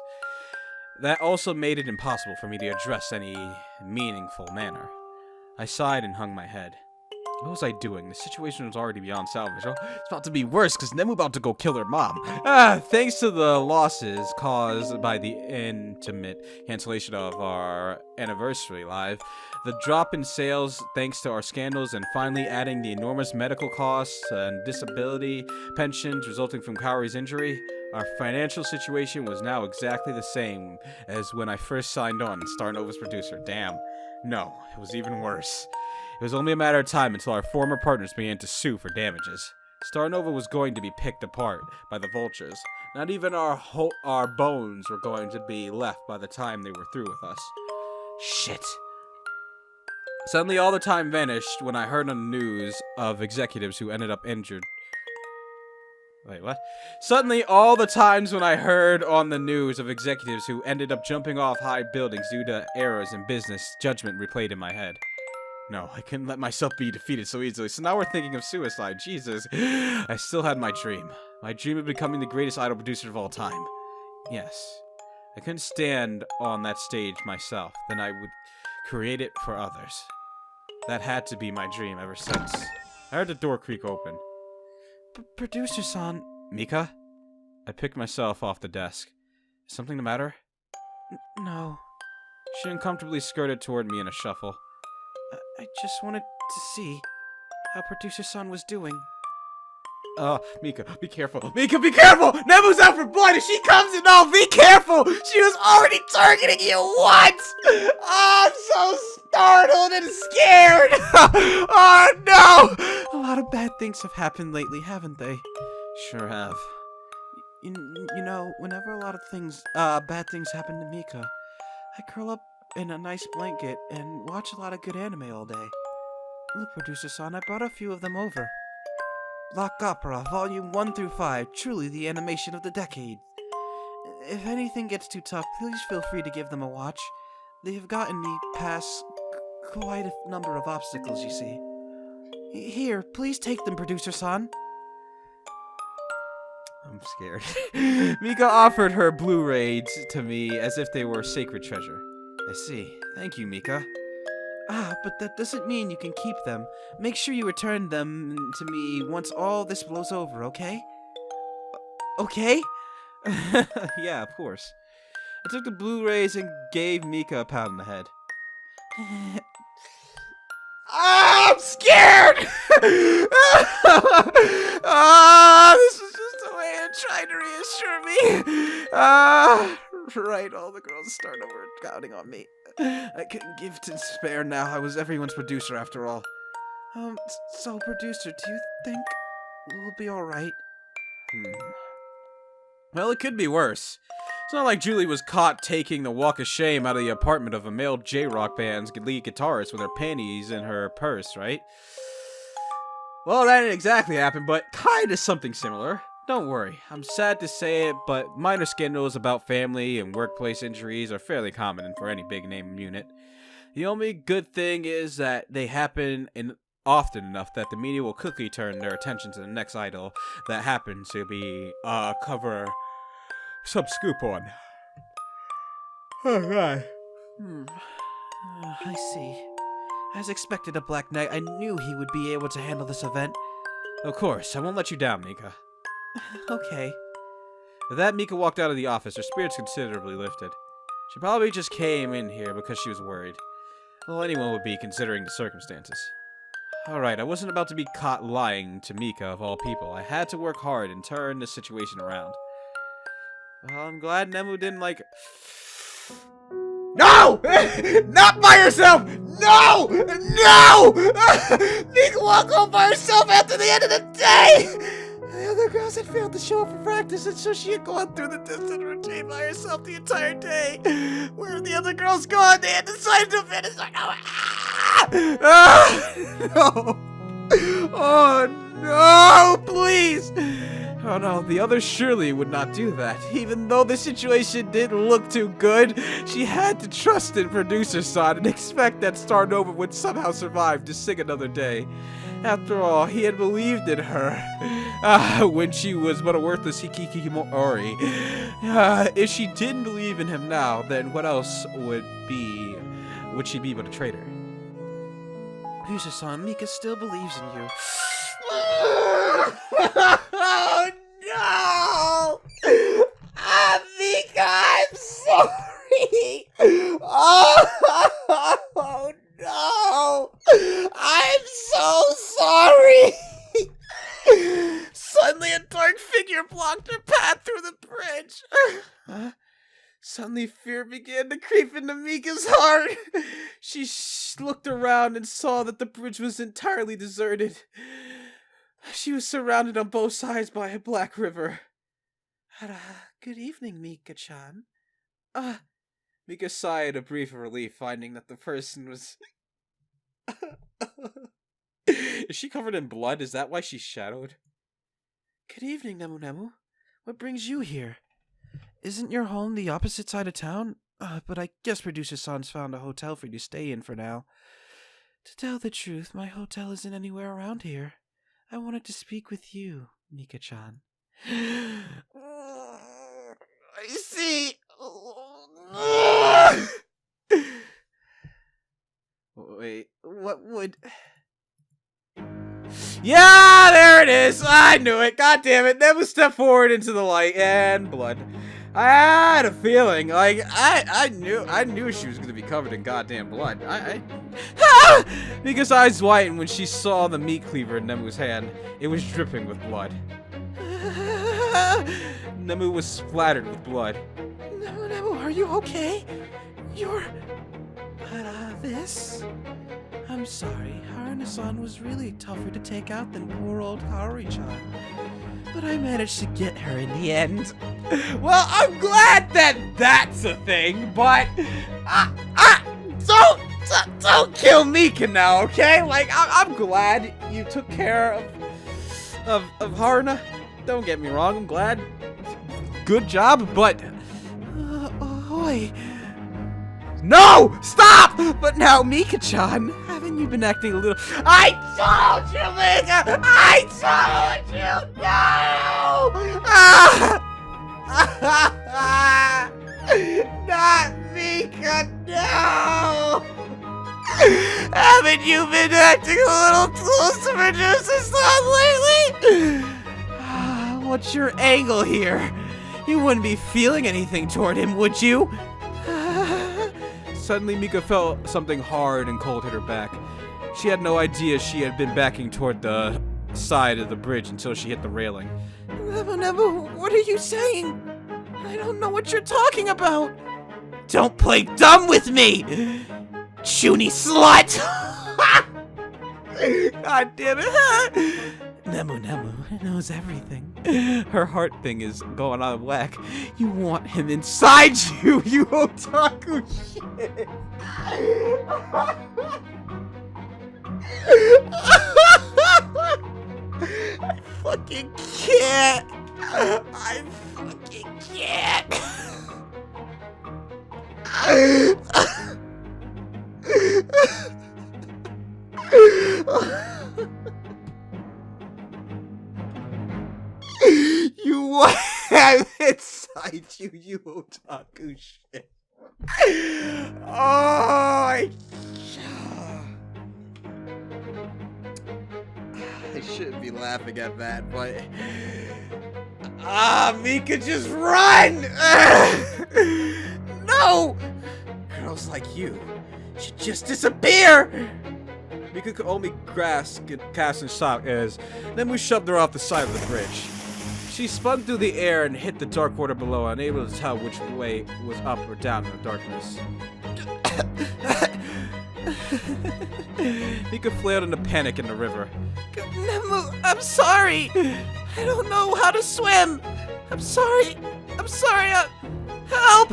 That also made it impossible for me to address any meaningful manner. I sighed and hung my head. What was I doing? The situation was already beyond salvage. Oh, it's about to be worse because Nemu about to go kill her mom. Thanks to the losses caused by the intimate cancellation of our anniversary live, the drop in sales thanks to our scandals, and finally adding the enormous medical costs and disability pensions resulting from Kaori's injury, our financial situation was now exactly the same as when I first signed on as Starnova's producer. Damn. No, it was even worse. It was only a matter of time until our former partners began to sue for damages. Starnova was going to be picked apart by the vultures. Not even our bones were going to be left by the time they were through with us. Shit. Suddenly all the time vanished when I heard on the news of executives who ended up injured. Wait, what? Suddenly, all the times when I heard on the news of executives who ended up jumping off high buildings due to errors in business judgment replayed in my head. No, I couldn't let myself be defeated so easily, so now we're thinking of suicide. Jesus. I still had my dream. My dream of becoming the greatest idol producer of all time. Yes. I couldn't stand on that stage myself. Then I would create it for others. That had to be my dream ever since. I heard the door creak open. Producer-san. Mika? I picked myself off the desk. Is something the matter? No. She uncomfortably skirted toward me in a shuffle. I just wanted to see. how Producer-san was doing. Mika, be careful. Mika, be careful! Nemu's out for blood and she comes in. Oh, be careful! She was already targeting you once! Oh, I'm so startled and scared! Oh, no! A lot of bad things have happened lately, haven't they? Sure have. You know, whenever a lot of things, bad things happen to Mika, I curl up in a nice blanket and watch a lot of good anime all day. Look, Producer-san, I brought a few of them over. Lock Opera, Volume 1 through 5, truly the animation of the decade. If anything gets too tough, please feel free to give them a watch. They have gotten me past quite a number of obstacles, you see. Here, please take them, Producer-san. I'm scared. Mika offered her Blu-rays to me as if they were sacred treasure. I see. Thank you, Mika. But that doesn't mean you can keep them. Make sure you return them to me once all this blows over, okay? Okay? Yeah, of course. I took the Blu-rays and gave Mika a pat on the head. I'm scared! This is just a way of trying to reassure me. Right, all the girls start over counting on me. I couldn't give to spare now. I was everyone's producer after all. So producer, do you think we'll be alright? Well, it could be worse. It's not like Julie was caught taking the walk of shame out of the apartment of a male J-rock band's lead guitarist with her panties in her purse, right? Well, that didn't exactly happen, but kinda something similar. Don't worry, I'm sad to say it, but minor scandals about family and workplace injuries are fairly common for any big-name unit. The only good thing is that they happen often enough that the media will quickly turn their attention to the next idol that happens to be cover some scoop on. Alright. I see. As expected of Black Knight, I knew he would be able to handle this event. Of course, I won't let you down, Mika. Okay. With that, Mika walked out of the office, her spirits considerably lifted. She probably just came in here because she was worried. Well, anyone would be, considering the circumstances. Alright, I wasn't about to be caught lying to Mika, of all people. I had to work hard and turn the situation around. Well, I'm glad Nemu didn't, No! Not by herself! No! No! Mika walked home by herself after the end of the day! The other girls had failed to show up for practice, and so she had gone through the distant routine by herself the entire day. Where had the other girls gone? They had decided to finish like, no! Oh, no! Please! Oh no, the others surely would not do that. Even though the situation didn't look too good, she had to trust in Producer-san and expect that Starnova would somehow survive to sing another day. After all, he had believed in her when she was but a worthless hikikomori. If she didn't believe in him now, then what else would she be but a traitor? Producer-san, Mika still believes in you. Oh no! Mika, I'm sorry! Oh no! I'm so sorry! Suddenly a dark figure blocked her path through the bridge. Suddenly fear began to creep into Mika's heart. She looked around and saw that the bridge was entirely deserted. She was surrounded on both sides by a black river. Good evening, Mika-chan. Mika sighed a brief relief, finding that the person was... Is she covered in blood? Is that why she's shadowed? Good evening, Nemu. What brings you here? Isn't your home the opposite side of town? But I guess Producer-san's found a hotel for you to stay in for now. To tell the truth, my hotel isn't anywhere around here. I wanted to speak with you, Mika-chan. I see. Wait, what would... Yeah, there it is. I knew it. God damn it. Nemu stepped forward into the light and blood. I had a feeling, like, I knew she was gonna be covered in goddamn blood. Ah! Mika's eyes widened when she saw the meat cleaver in Nemu's hand. It was dripping with blood. Nemu was splattered with blood. Nemu, are you okay? You're... But, this? I'm sorry, Haruna-san was really tougher to take out than poor old Haori-chan. But I managed to get her in the end. Well, I'm glad that that's a thing, but... Don't kill Mika now, okay? Like, I'm glad you took care of Haruna. Don't get me wrong, I'm glad. Good job, but... Oi. No! Stop! But now, Mika-chan, haven't you been acting a little... I told you, Mika! I told you! No! Ah! Not Mika, no! Haven't you been acting a little close to Medusa's son lately? What's your angle here? You wouldn't be feeling anything toward him, would you? Suddenly, Mika felt something hard and cold hit her back. She had no idea she had been backing toward the side of the bridge until she hit the railing. Nemu, what are you saying? I don't know what you're talking about. Don't play dumb with me, Chuny slut! God damn it! Nemu knows everything. Her heart thing is going out of whack. You want him inside you, you otaku shit! I fucking can't! I fucking can't! You want him inside you, you otaku shit. I shouldn't be laughing at that, but... Mika, just run! No! Girls like you should just disappear! Mika could only cast and shock as Nemu shoved her off the side of the bridge. She spun through the air and hit the dark water below, unable to tell which way was up or down in the darkness. Mika flailed in a panic in the river. Nemu, I'm sorry. I don't know how to swim. I'm sorry. Help!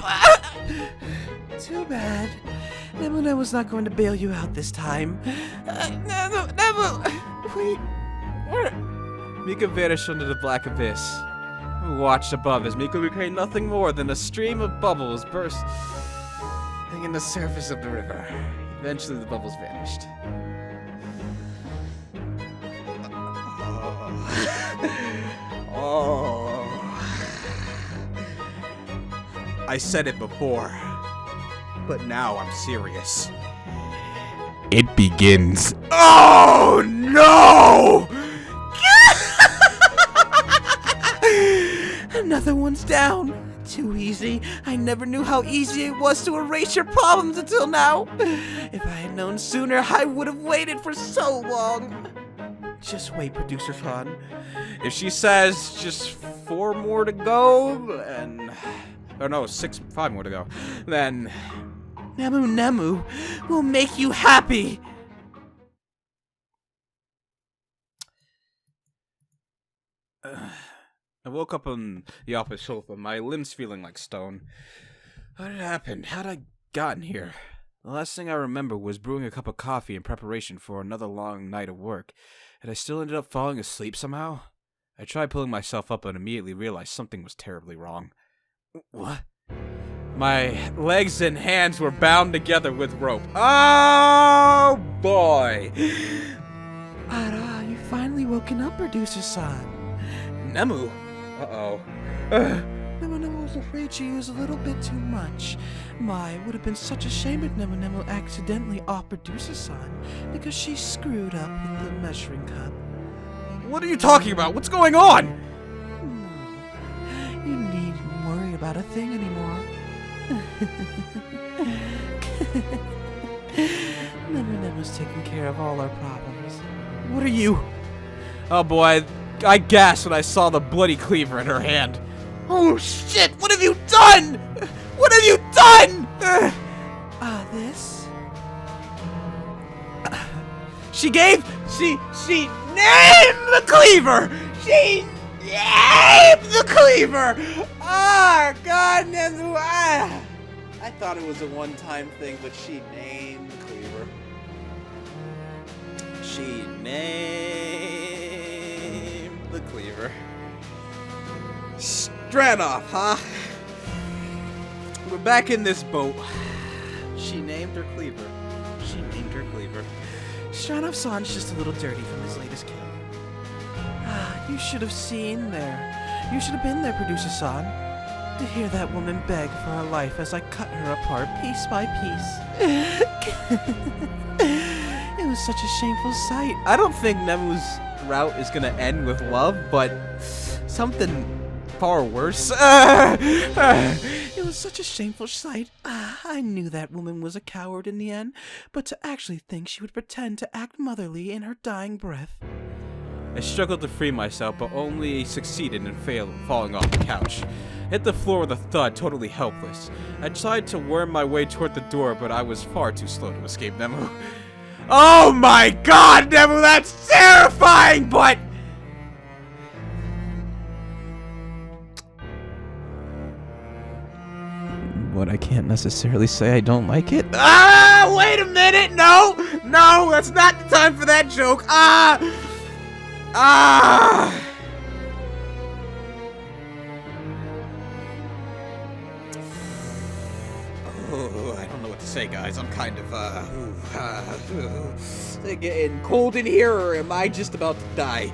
Too bad. Nemu's not going to bail you out this time. Nemu, wait. Mika vanished under the black abyss. We watched above as Mika became nothing more than a stream of bubbles bursting in the surface of the river. Eventually, the bubbles vanished. I said it before, but now I'm serious. It begins. Oh no! Another one's down. Too easy. I never knew how easy it was to erase your problems until now. If I had known sooner, I would have waited for so long. Just wait, Producer Khan. If she says just 4 more to go, and... Oh no, 5 more to go, then... Nemu will make you happy. I woke up on the opposite sofa, my limbs feeling like stone. What had happened? How'd I gotten here? The last thing I remember was brewing a cup of coffee in preparation for another long night of work, and I still ended up falling asleep somehow. I tried pulling myself up and immediately realized something was terribly wrong. What? My legs and hands were bound together with rope. Oh boy! Ara, you finally woken up, Producer-san. Nemu? Uh-oh. Nemu was afraid she used a little bit too much. It would have been such a shame if Nemu accidentally off Producer-san because she screwed up with the measuring cup. What are you talking about? What's going on? No, you needn't worry about a thing anymore. Nemu's taking care of all our problems. What are you? Oh boy, I gasped when I saw the bloody cleaver in her hand. Oh shit, what have you done? What have you done? This? She named the cleaver! She named the cleaver! Ah, God, Nemu. I thought it was a one-time thing, but she named the cleaver. She named the cleaver. Starnova, huh? We're back in this boat. She named her cleaver. She named her cleaver. Starnova-san's just a little dirty from his latest kill. You should have seen there. You should have been there, Producer-san. To hear that woman beg for her life as I cut her apart piece by piece. It was such a shameful sight. I don't think Nemu's route is gonna end with love, but something far worse. It was such a shameful sight. I knew that woman was a coward in the end, but to actually think she would pretend to act motherly in her dying breath. I struggled to free myself, but only succeeded in falling off the couch. Hit the floor with a thud, totally helpless. I tried to worm my way toward the door, but I was far too slow to escape Nemu. Oh my God, Nemu, that's terrifying, but... But I can't necessarily say I don't like it. Ah, wait a minute, no, that's not the time for that joke. Oh, I don't know what to say, guys. I'm kind of, getting cold in here, or am I just about to die?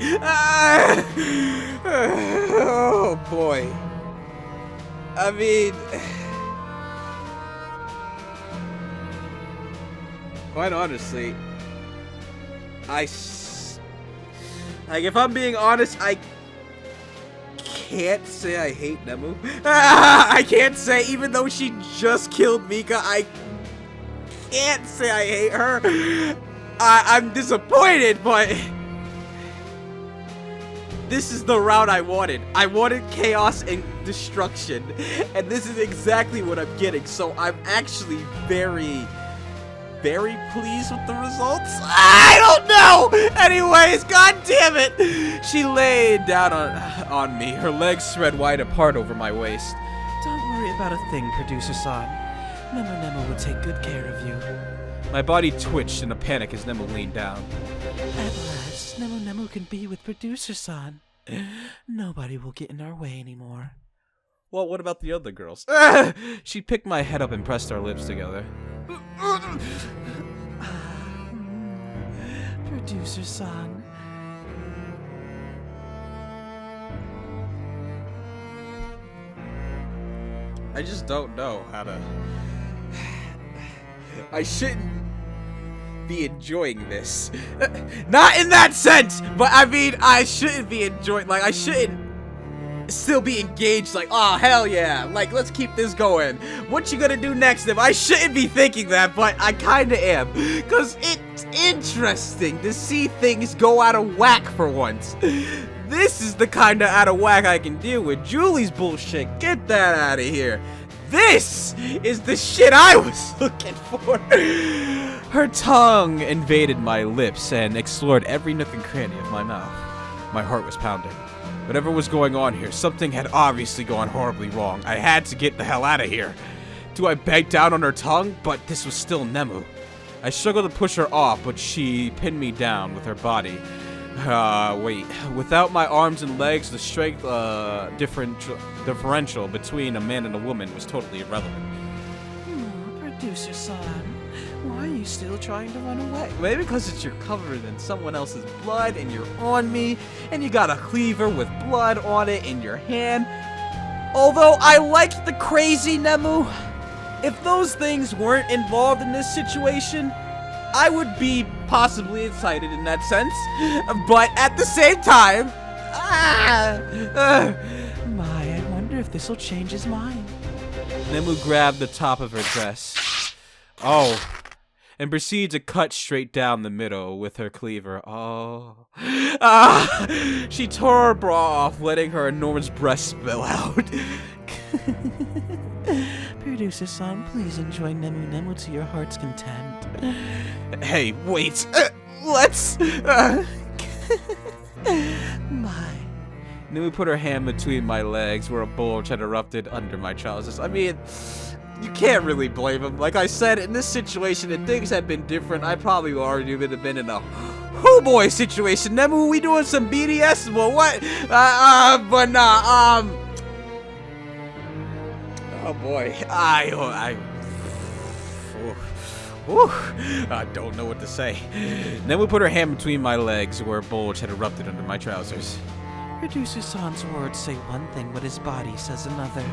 Oh, boy. I mean... Quite honestly, like, if I'm being honest, I can't say I hate Nemu. I can't say, even though she just killed Mika, I can't say I hate her. I'm disappointed, but this is the route I wanted. I wanted chaos and destruction, and this is exactly what I'm getting, so I'm actually very pleased with the results. I don't know! Anyways, god damn it! She laid down on me, her legs spread wide apart over my waist. Don't worry about a thing, Producer-san. Nemu will take good care of you. My body twitched in a panic as Nemu leaned down. At last, Nemu can be with Producer-san. Nobody will get in our way anymore. Well, what about the other girls? She picked my head up and pressed our lips together. Producer-san. I just don't know how to... I shouldn't be enjoying this. Not in that sense, but I mean, I shouldn't be enjoying, like, I shouldn't still be engaged, like, oh, hell yeah, like, let's keep this going. What you gonna do next? If I shouldn't be thinking that, but I kinda am, because it's interesting to see things go out of whack for once. This is the kind of out of whack I can deal with. Julie's bullshit, get that out of here. This is the shit I was looking for. Her tongue invaded my lips and explored every nook and cranny of my mouth. My heart was pounding. Whatever was going on here, something had obviously gone horribly wrong. I had to get the hell out of here. Do I beg down on her tongue? But this was still Nemu. I struggled to push her off, but she pinned me down with her body. Wait. Without my arms and legs, the strength differential between a man and a woman was totally irrelevant. Producer-san, why are you still trying to run away? Maybe because it's you're covered in someone else's blood and you're on me, and you got a cleaver with blood on it in your hand. Although I liked the crazy Nemu, if those things weren't involved in this situation, I would be possibly excited in that sense, but at the same time, My, I wonder if this'll change his mind. Nemu grabbed the top of her dress. Oh. And proceeded to cut straight down the middle with her cleaver. Oh. Ah! She tore her bra off, letting her enormous breast spill out. Producer-san, please enjoy Nemu Nemu to your heart's content. Hey, wait. Let's... My. Nemu put her hand between my legs where a bulge had erupted under my trousers. I mean, you can't really blame him. Like I said, in this situation, if things had been different, I probably already would have been in a boy situation. Nemu, we doing some BDS? Well, what? But nah, oh boy, I don't know what to say. Nemu put her hand between my legs where a bulge had erupted under my trousers. Producer-san's words say one thing, but his body says another.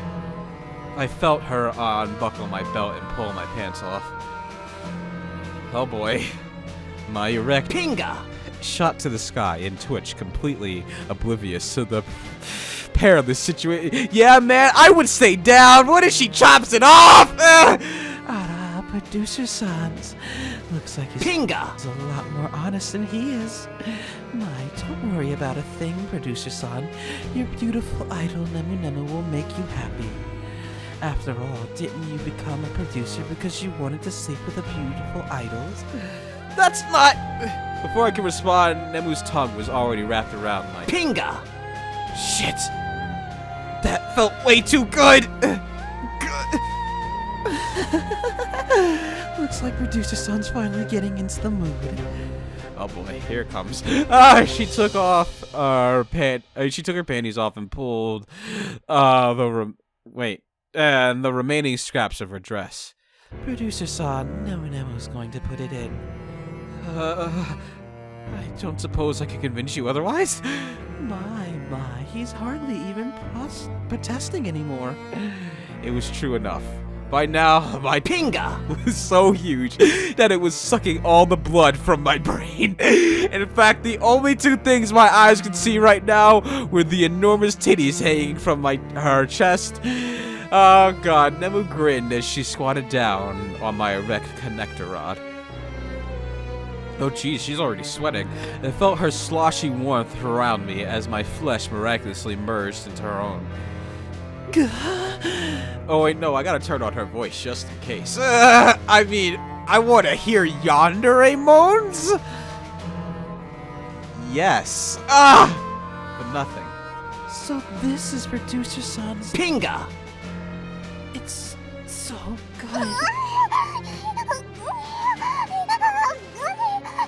I felt her unbuckle my belt and pull my pants off. Oh boy. My erect Pinga! shot to the sky and twitched, completely oblivious to the perilous situation. Yeah, man, I would stay down. What if she chops it off? Producer-sans. Looks like his Pinga! is a lot more honest than he is. My, don't worry about a thing, Producer-san. Your beautiful idol Nemu Nemu will make you happy. After all, didn't you become a producer because you wanted to sleep with the beautiful idols? That's not... Before I could respond, Nemu's tongue was already wrapped around my... Pinga! Shit! That felt way too good! Looks like Producer-san's finally getting into the mood. Oh boy, here it comes. She took off she took her panties off and pulled the remaining scraps of her dress. Producer-san, Nemu Nemu's going to put it in. I don't suppose I can convince you otherwise? My, he's hardly even protesting anymore. It was true enough. By now, my pinga was so huge that it was sucking all the blood from my brain. In fact, the only two things my eyes could see right now were the enormous titties hanging from her chest. Oh god, Nemu grinned as she squatted down on my erect connector rod. Oh geez, she's already sweating. I felt her sloshy warmth around me as my flesh miraculously merged into her own. Oh wait, no, I gotta turn on her voice just in case. I mean, I want to hear yandere moans? Yes. But nothing. So this is Producer-san's Pinga! It's so good.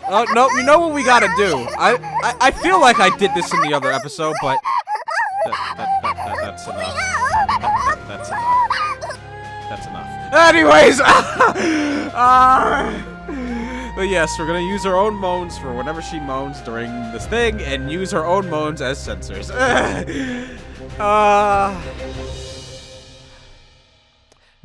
Oh, no, you know what we gotta do? I feel like I did this in the other episode, but... That's enough. That's enough. That's enough. Anyways! But yes, we're gonna use her own moans for whenever she moans during this thing, and use her own moans as censors.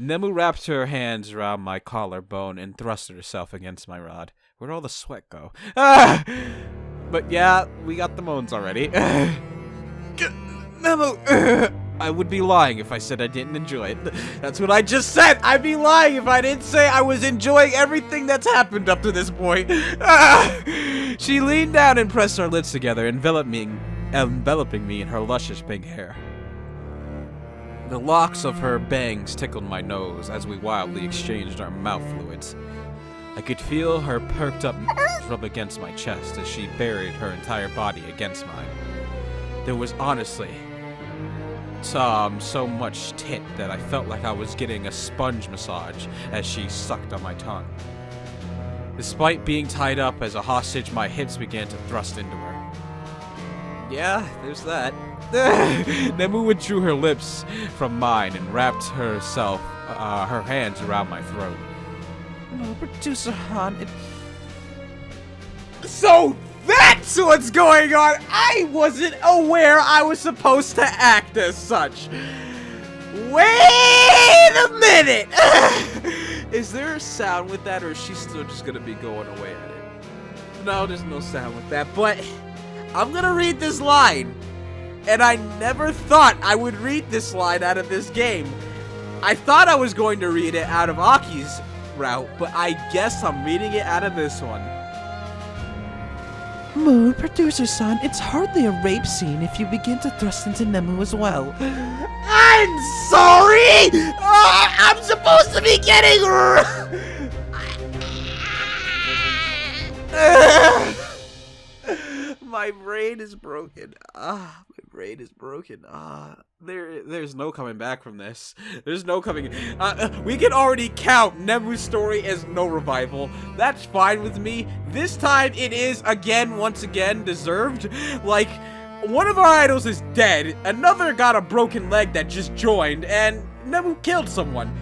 Nemu wrapped her hands around my collarbone and thrust herself against my rod. Where'd all the sweat go? But yeah, we got the moans already. Nemu! I would be lying if I said I didn't enjoy it. That's what I just said! I'd be lying if I didn't say I was enjoying everything that's happened up to this point. She leaned down and pressed her lips together, enveloping me in her luscious pink hair. The locks of her bangs tickled my nose as we wildly exchanged our mouth fluids. I could feel her perked up rub against my chest as she buried her entire body against mine. There was honestly so much tit that I felt like I was getting a sponge massage as she sucked on my tongue. Despite being tied up as a hostage, my hips began to thrust into her. Yeah, there's that. Nemu withdrew her lips from mine and wrapped her hands around my throat. No, Producer-han, So that's what's going on! I wasn't aware I was supposed to act as such. Wait a minute! Is there a sound with that, or is she still just gonna be going away at it? No, there's no sound with that, but I'm gonna read this line. And I never thought I would read this line out of this game. I thought I was going to read it out of Aki's route, but I guess I'm reading it out of this one. Moon, producer-san, it's hardly a rape scene if you begin to thrust into Nemu as well. I'm sorry! I'm supposed to be getting... My brain is broken. My brain is broken. There's no coming back from this. There's no coming... we can already count Nemu's story as no revival. That's fine with me. This time it is, once again, deserved. Like, one of our idols is dead. Another got a broken leg that just joined, and Nemu killed someone.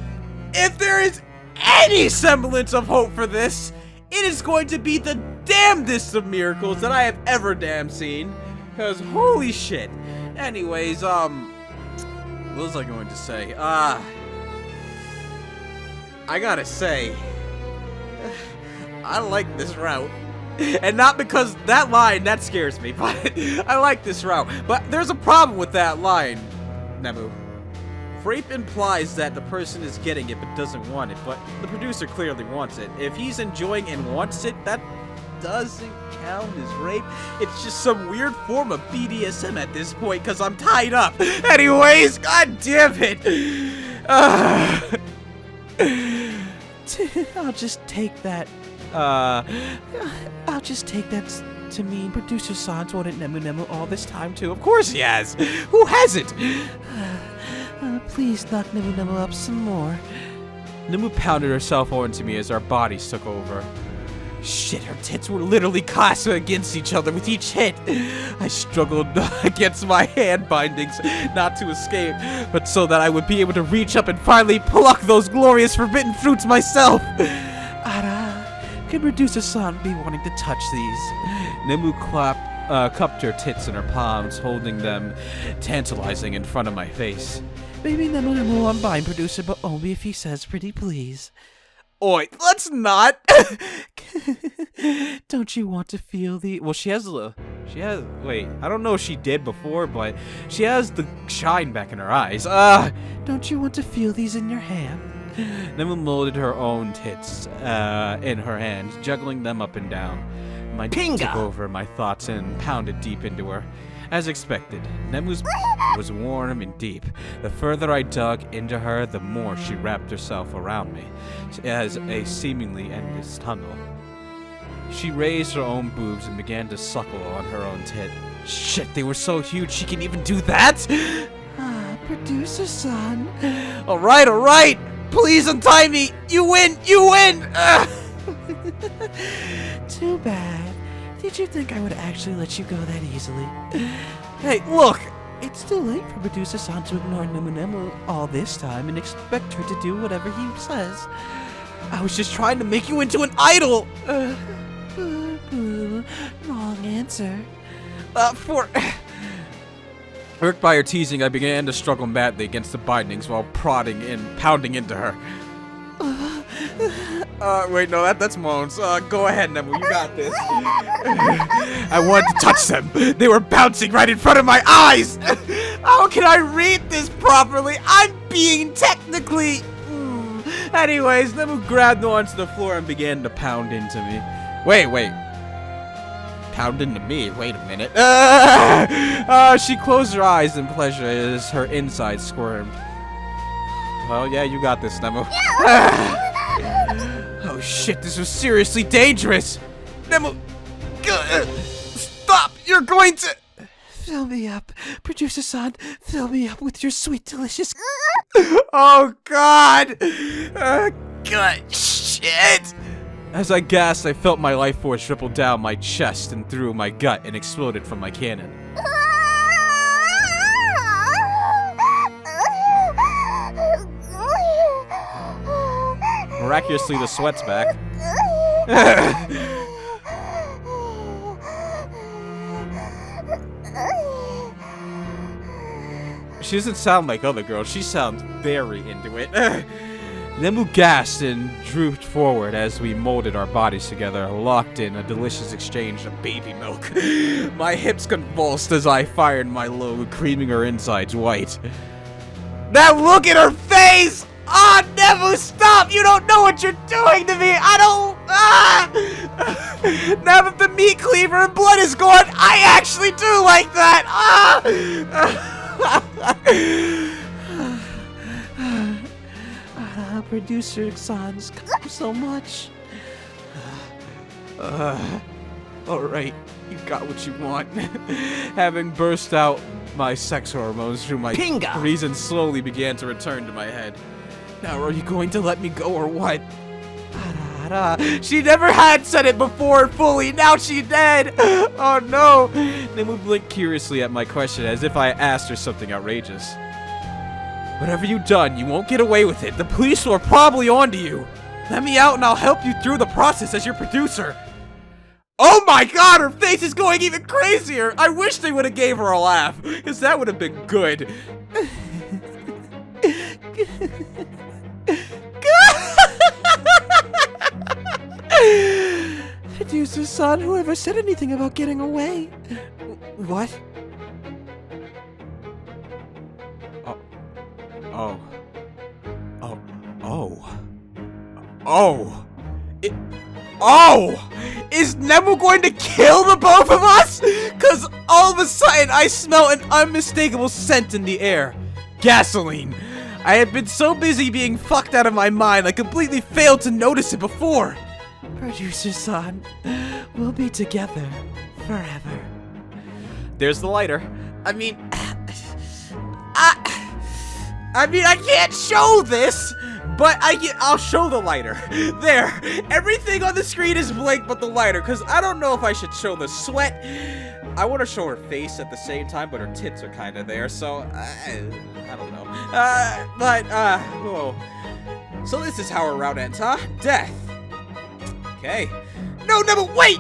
If there is any semblance of hope for this, it is going to be the damnedest of miracles that I have ever seen. Because holy shit. Anyways, what was I going to say? I gotta say, I like this route. And not because that line, that scares me, but I like this route. But there's a problem with that line, Nemu. Rape implies that the person is getting it but doesn't want it, but the producer clearly wants it. If he's enjoying and wants it, that doesn't count as rape. It's just some weird form of BDSM at this point, because I'm tied up. Anyways, god damn it. I'll just take that to mean producer-san's wanted Nemu all this time too. Of course he has. Who hasn't? Please knock Nemu up some more. Nemu pounded herself onto me as our bodies took over. Shit, her tits were literally clasping against each other with each hit. I struggled against my hand bindings, not to escape, but so that I would be able to reach up and finally pluck those glorious forbidden fruits myself. Ara, could producer-san be wanting to touch these? Nemu cupped her tits in her palms, holding them tantalizing in front of my face. Maybe Nemu on buying producer, but only if he says pretty please. Oi, let's not! Don't you want to feel the... Well, wait, I don't know if she did before, but she has the shine back in her eyes. Don't you want to feel these in your hand? Nemu molded her own tits in her hands, juggling them up and down. My dick took over my thoughts and pounded deep into her. As expected, Nemu's was warm and deep. The further I dug into her, the more she wrapped herself around me, as a seemingly endless tunnel. She raised her own boobs and began to suckle on her own tit. Shit, they were so huge she can even do that? Producer-san. Alright! Please untie me! You win! Too bad. Did you think I would actually let you go that easily? Hey, look! It's too late for producer-san to ignore Nemu all this time and expect her to do whatever he says. I was just trying to make you into an idol! Wrong answer. Irked by her teasing, I began to struggle madly against the bindings while prodding and pounding into her. Wait, no, that's Moans. Go ahead, Nemu, you got this. I wanted to touch them. They were bouncing right in front of my eyes. How can I read this properly? I'm being technically... Anyways, Nemu grabbed onto the floor and began to pound into me. Wait. Pound into me? Wait a minute. She closed her eyes in pleasure as her insides squirmed. Well, yeah, you got this, Nemu. Oh shit, this was seriously dangerous! Nemu! Stop! You're going to... Fill me up. Producer-san, fill me up with your sweet, delicious... Oh god! God, shit! As I gasped, I felt my life force ripple down my chest and through my gut and exploded from my cannon. Miraculously, the sweat's back. She doesn't sound like other girls. She sounds very into it. Nemu gasped and drooped forward as we molded our bodies together, locked in a delicious exchange of baby milk. My hips convulsed as I fired my load, creaming her insides white. Now look at her face! Ah, oh, Nemu, stop! You don't know what you're doing to me! I don't... Ah! Now that the meat cleaver and blood is gone, I actually do like that! Ah! Producer Sans, so much. Alright, you got what you want. Having burst out my sex hormones through my Pinga! reason slowly began to return to my head. Now are you going to let me go or what? She never had said it before fully, now she dead! Oh no! Nemu blinked curiously at my question as if I asked her something outrageous. Whatever you've done, you won't get away with it. The police are probably onto you. Let me out and I'll help you through the process as your producer. Oh my god, her face is going even crazier! I wish they would have gave her a laugh, because that would have been good. Producer son, whoever said anything about getting away? What? Is Nemu going to kill the both of us? Cause all of a sudden I smell an unmistakable scent in the air. Gasoline. I had been so busy being fucked out of my mind I completely failed to notice it before. Producer son, we'll be together forever. There's the lighter. I mean, I can't show this, but I'll show the lighter. There, everything on the screen is blank but the lighter, because I don't know if I should show the sweat. I want to show her face at the same time, but her tits are kind of there, so I don't know. Whoa. So this is how our route ends, huh? Death. Okay. No, Nemu, wait!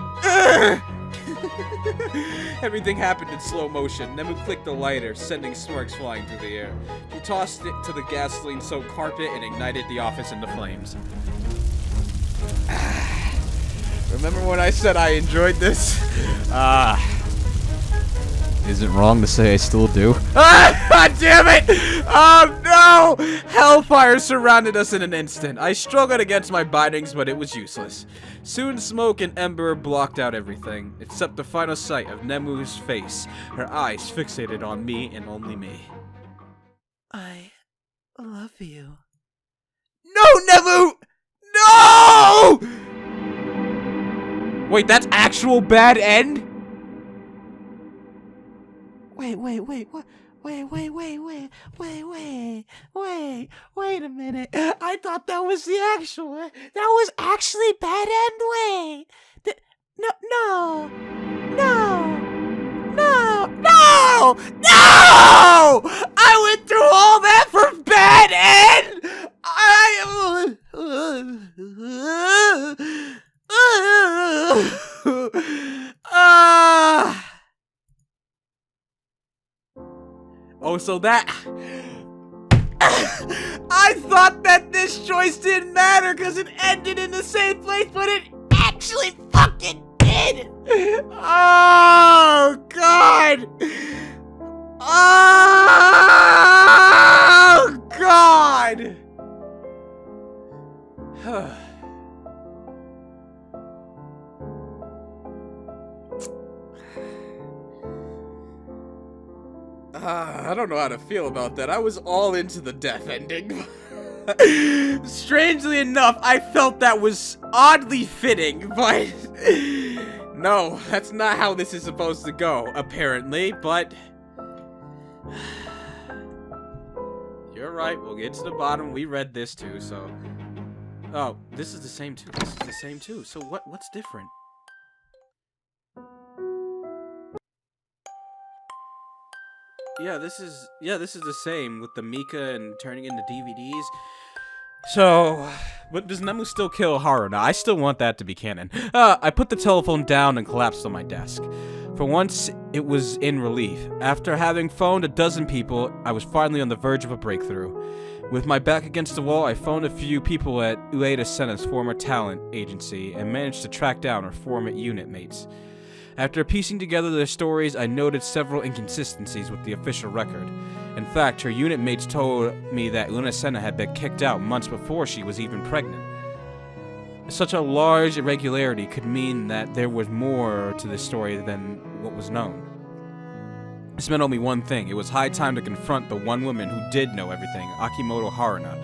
Everything happened in slow motion. Nemu clicked the lighter, sending sparks flying through the air. She tossed it to the gasoline-soaked carpet and ignited the office into flames. Remember when I said I enjoyed this? Is it wrong to say I still do? God damn it! Oh no! Hellfire surrounded us in an instant. I struggled against my bindings, but it was useless. Soon smoke and ember blocked out everything, except the final sight of Nemu's face, her eyes fixated on me and only me. I love you. No, Nemu! No! Wait, that's actual bad end? Wait a minute. I thought that was the actual, that was actually bad end. Wait. No! I went through all that for bad end! Oh, so that... I thought that this choice didn't matter because it ended in the same place, but it actually fucking did! Oh, God! Oh, God! I don't know how to feel about that. I was all into the death ending. Strangely enough, I felt that was oddly fitting, but... No, that's not how this is supposed to go, apparently, but... You're right, we'll get to the bottom. We read this too, so... Oh, this is the same too. This is the same too. So what's different? Yeah, this is the same with the Mika and turning into DVDs. So, but does Nemu still kill Haruna? I still want that to be canon. I put the telephone down and collapsed on my desk. For once, it was in relief. After having phoned a dozen people, I was finally on the verge of a breakthrough. With my back against the wall, I phoned a few people at Ueda Senna's former talent agency and managed to track down her former unit mates. After piecing together their stories, I noted several inconsistencies with the official record. In fact, her unit mates told me that Luna Senna had been kicked out months before she was even pregnant. Such a large irregularity could mean that there was more to this story than what was known. This meant only one thing. It was high time to confront the one woman who did know everything, Akimoto Haruna.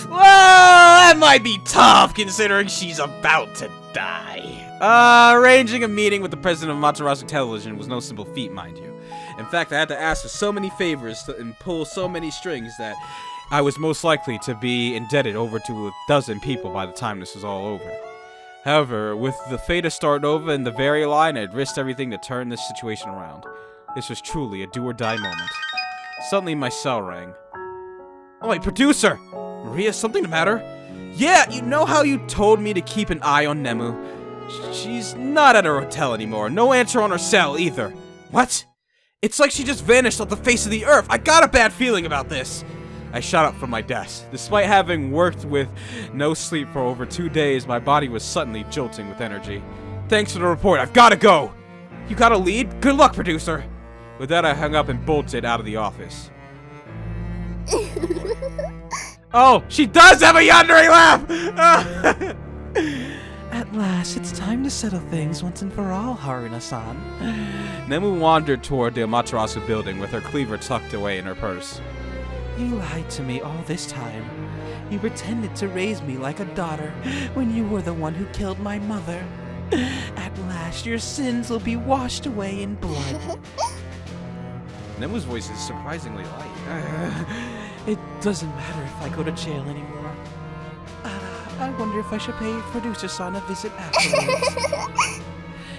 Well, that might be tough considering she's about to die. Arranging a meeting with the president of Matarasu Television was no simple feat, mind you. In fact, I had to ask for so many favors and pull so many strings that I was most likely to be indebted over to a dozen people by the time this was all over. However, with the fate of Starnova in the very line, I'd risked everything to turn this situation around. This was truly a do-or-die moment. Suddenly, my cell rang. Oh, wait, producer! Maria, something the matter? Yeah, you know how you told me to keep an eye on Nemu? She's not at her hotel anymore. No answer on her cell, either. What? It's like she just vanished off the face of the earth. I got a bad feeling about this. I shot up from my desk. Despite having worked with no sleep for over 2 days, my body was suddenly jolting with energy. Thanks for the report. I've got to go. You got a lead? Good luck, producer. With that, I hung up and bolted out of the office. Oh, she does have a yandere laugh! At last, it's time to settle things once and for all, Haruna-san. Nemu wandered toward the Amaterasu building with her cleaver tucked away in her purse. You lied to me all this time. You pretended to raise me like a daughter when you were the one who killed my mother. At last, your sins will be washed away in blood. Nemu's voice is surprisingly light. It doesn't matter if I go to jail anymore. I wonder if I should pay Producer-san a visit afterwards.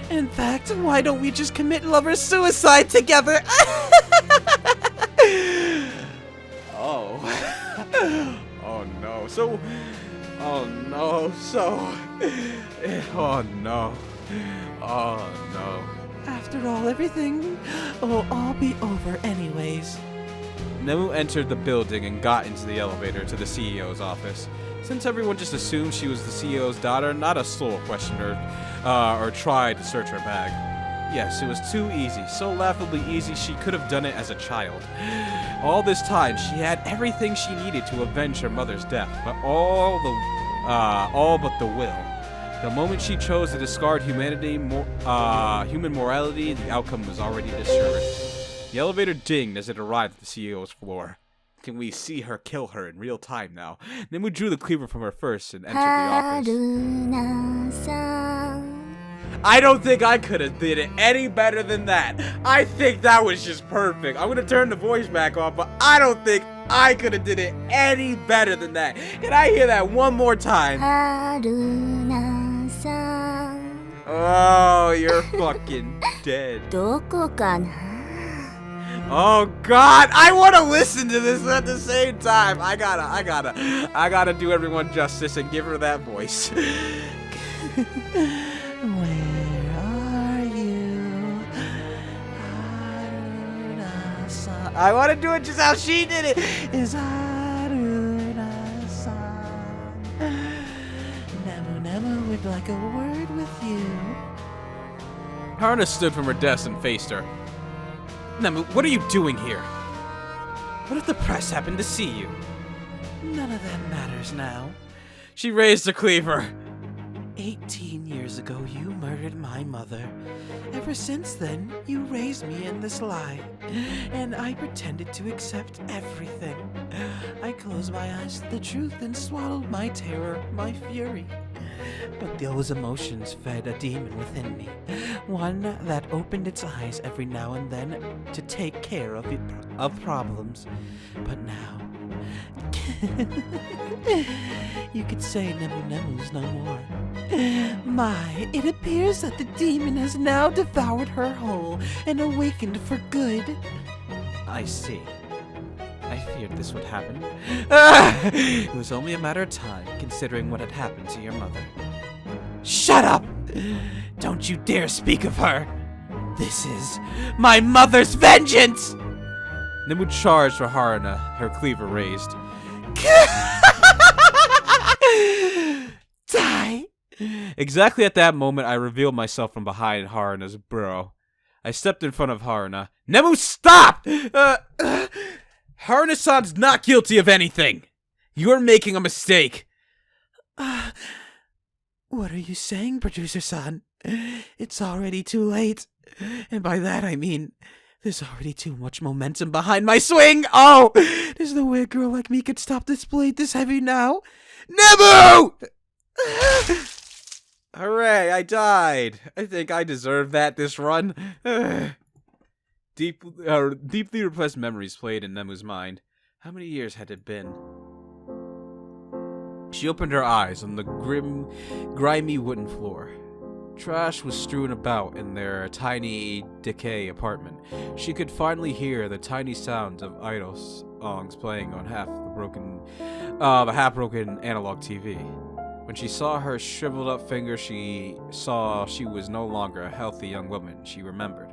In fact, why don't we just commit lover suicide together? Oh. Oh no. So. Oh no. So. Oh no. Oh no. After all, everything will all be over anyways. Nemu entered the building and got into the elevator to the CEO's office. Since everyone just assumed she was the CEO's daughter, not a soul questioned her or tried to search her bag. Yes, it was too easy, so laughably easy she could have done it as a child. All this time, she had everything she needed to avenge her mother's death, but all but the will. The moment she chose to discard human morality, the outcome was already assured. The elevator dinged as it arrived at the CEO's floor. Can we see her kill her in real time now? Nemu drew the cleaver from her purse and entered the office. I don't think I could have did it any better than that. I think that was just perfect. I'm gonna turn the voice back on, but I don't think I could have did it any better than that. Can I hear that one more time? Oh, you're fucking dead. Oh God, I want to listen to this at the same time. I gotta do everyone justice and give her that voice. Where are you, Haruna-san? I want to do it just how she did it. Is Haruna-san? Nemu would like a word with you. Haruna stood from her desk and faced her. Nemu, what are you doing here? What if the press happened to see you? None of that matters now. She raised her cleaver. 18 years ago, you murdered my mother. Ever since then, you raised me in this lie, and I pretended to accept everything. I closed my eyes to the truth and swallowed my terror, my fury. But those emotions fed a demon within me, one that opened its eyes every now and then to take care of problems. But now, you could say Nemu's no more. My, it appears that the demon has now devoured her whole and awakened for good. I see. I feared this would happen. It was only a matter of time, considering what had happened to your mother. Shut up! Don't you dare speak of her! This is my mother's vengeance! Nemu charged for Haruna, her cleaver raised. Die! Exactly at that moment, I revealed myself from behind Haruna's burrow. I stepped in front of Haruna. Nemu, stop! Haruna-san's not guilty of anything. You're making a mistake. What are you saying, Producer-san? It's already too late. And by that I mean, there's already too much momentum behind my swing! Oh! There's no way a girl like me could stop this blade this heavy now. Nemu! Hooray, I died. I think I deserve that this run. Deeply repressed memories played in Nemu's mind. How many years had it been? She opened her eyes on the grimy wooden floor. Trash was strewn about in their tiny, decay apartment. She could finally hear the tiny sounds of idol songs playing on the half-broken analog TV. When she saw her shriveled up fingers, she saw she was no longer a healthy young woman, she remembered.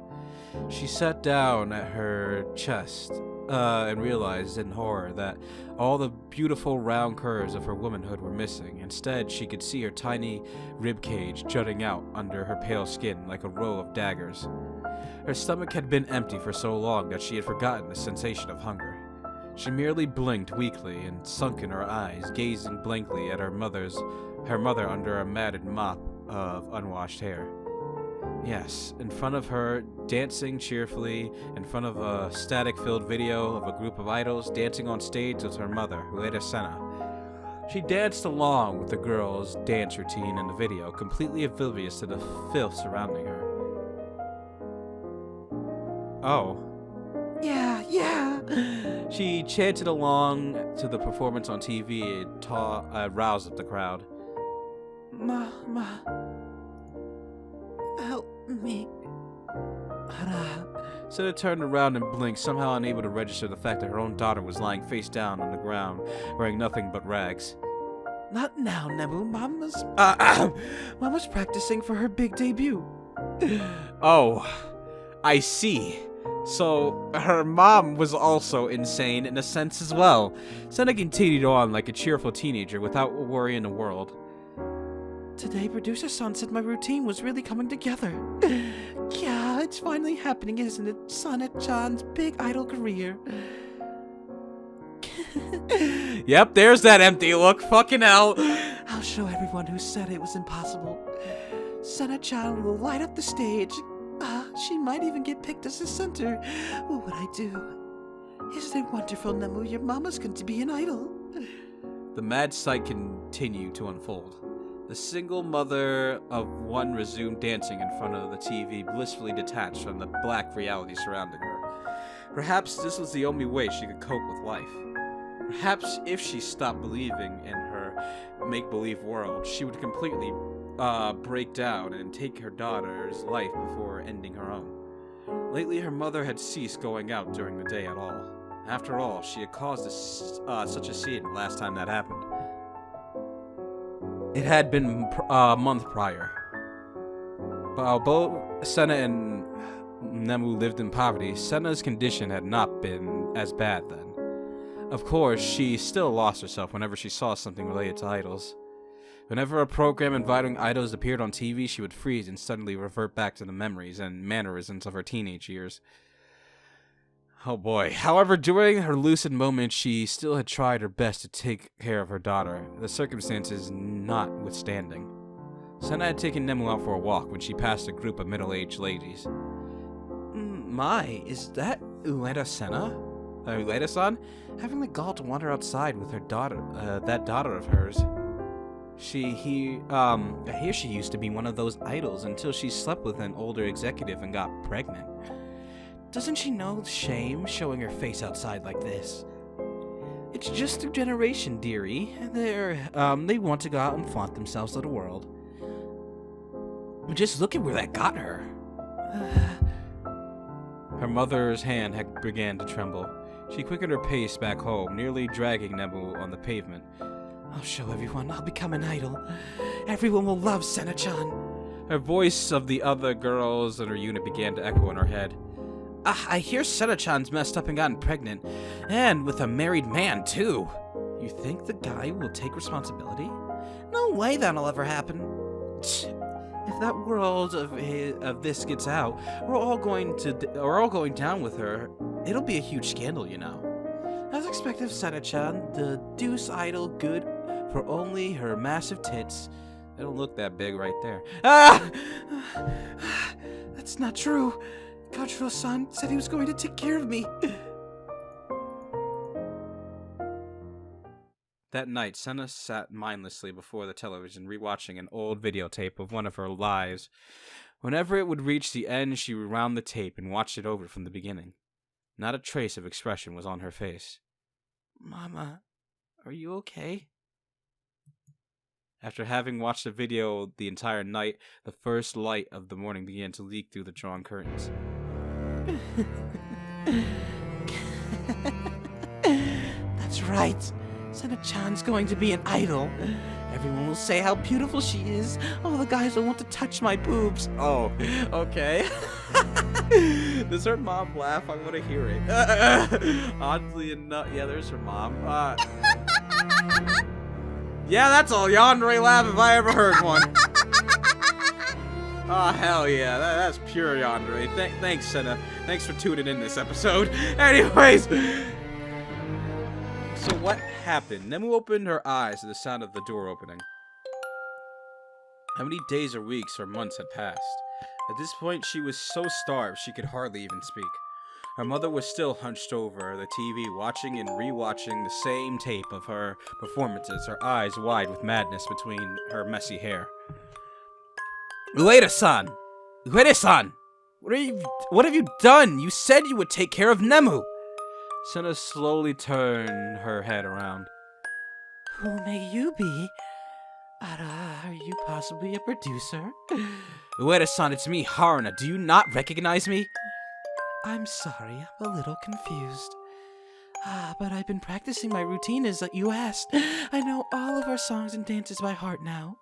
She sat down at her chest and realized in horror that all the beautiful round curves of her womanhood were missing. Instead, she could see her tiny rib cage jutting out under her pale skin like a row of daggers. Her stomach had been empty for so long that she had forgotten the sensation of hunger. She merely blinked weakly and sunk in her eyes, gazing blankly at her mother under a matted mop of unwashed hair. Yes, in front of her, dancing cheerfully, in front of a static-filled video of a group of idols dancing on stage was her mother, Ueda-Senna. She danced along with the girls' dance routine in the video, completely oblivious to the filth surrounding her. Oh. Yeah. She chanted along to the performance on TV and roused up the crowd. Ma. Help me. Senna turned around and blinked, somehow unable to register the fact that her own daughter was lying face down on the ground, wearing nothing but rags. Not now, Nemu. Mama's practicing for her big debut. Oh, I see. So, her mom was also insane in a sense as well. Senna continued on like a cheerful teenager without a worry in the world. Today, Producer-san said my routine was really coming together. Yeah, it's finally happening, isn't it? Sana-chan's big idol career. Yep, there's that empty look. Fucking hell. I'll show everyone who said it was impossible. Sana-chan will light up the stage. She might even get picked as the center. What would I do? Isn't it wonderful, Nemu? Your mama's going to be an idol. The mad sight continued to unfold. The single mother of one resumed dancing in front of the TV, blissfully detached from the black reality surrounding her. Perhaps this was the only way she could cope with life. Perhaps if she stopped believing in her make-believe world, she would completely break down and take her daughter's life before ending her own. Lately, her mother had ceased going out during the day at all. After all, she had caused such a scene the last time that happened. It had been a month prior. But although Senna and Nemu lived in poverty, Senna's condition had not been as bad then. Of course, she still lost herself whenever she saw something related to idols. Whenever a program inviting idols appeared on TV, she would freeze and suddenly revert back to the memories and mannerisms of her teenage years. Oh boy. However, during her lucid moments, she still had tried her best to take care of her daughter, the circumstances notwithstanding. Senna had taken Nemu out for a walk when she passed a group of middle-aged ladies. My, is that Ueda-Senna? Ueda-san? Having the gall to wander outside with her daughter, that daughter of hers. I hear she used to be one of those idols until she slept with an older executive and got pregnant. Doesn't she know the shame showing her face outside like this? It's just a generation, dearie. They want to go out and flaunt themselves to the world. Just look at where that got her. Her mother's hand had began to tremble. She quickened her pace back home, nearly dragging Nemu on the pavement. I'll show everyone I'll become an idol. Everyone will love Senna-chan. Her voice of the other girls in her unit began to echo in her head. I hear Senna-chan's messed up and gotten pregnant. And with a married man, too. You think the guy will take responsibility? No way that'll ever happen. If that world of this gets out, we're all going down with her. It'll be a huge scandal, you know. As expected, Senna-chan, the deuce idol, good for only her massive tits. They don't look that big right there. Ah! That's not true. Kojiro-san said he was going to take care of me. That night, Senna sat mindlessly before the television, rewatching an old videotape of one of her lives. Whenever it would reach the end, she would rewound the tape and watch it over from the beginning. Not a trace of expression was on her face. Mama, are you okay? After having watched the video the entire night, the first light of the morning began to leak through the drawn curtains. That's right. Senna-chan's going to be an idol. Everyone will say how beautiful she is. All the guys will want to touch my boobs. Oh, okay. Does her mom laugh? I want to hear it. Oddly enough, yeah, there's her mom. Yeah, that's all yandere laugh if I ever heard one. Oh, hell yeah. That's pure yandere. Thanks, Senna. Thanks for tuning in this episode. Anyways. So what happened? Nemu opened her eyes to the sound of the door opening. How many days or weeks or months had passed? At this point, she was so starved she could hardly even speak. Her mother was still hunched over the TV, watching and rewatching the same tape of her performances, her eyes wide with madness between her messy hair. Ueda-san! Ueda-san! What have you done? You said you would take care of Nemu! Senna slowly turned her head around. Who may you be? Are you possibly a producer? Ueda-san, it's me, Haruna. Do you not recognize me? I'm sorry, I'm a little confused. But I've been practicing my routine as you asked. I know all of our songs and dances by heart now.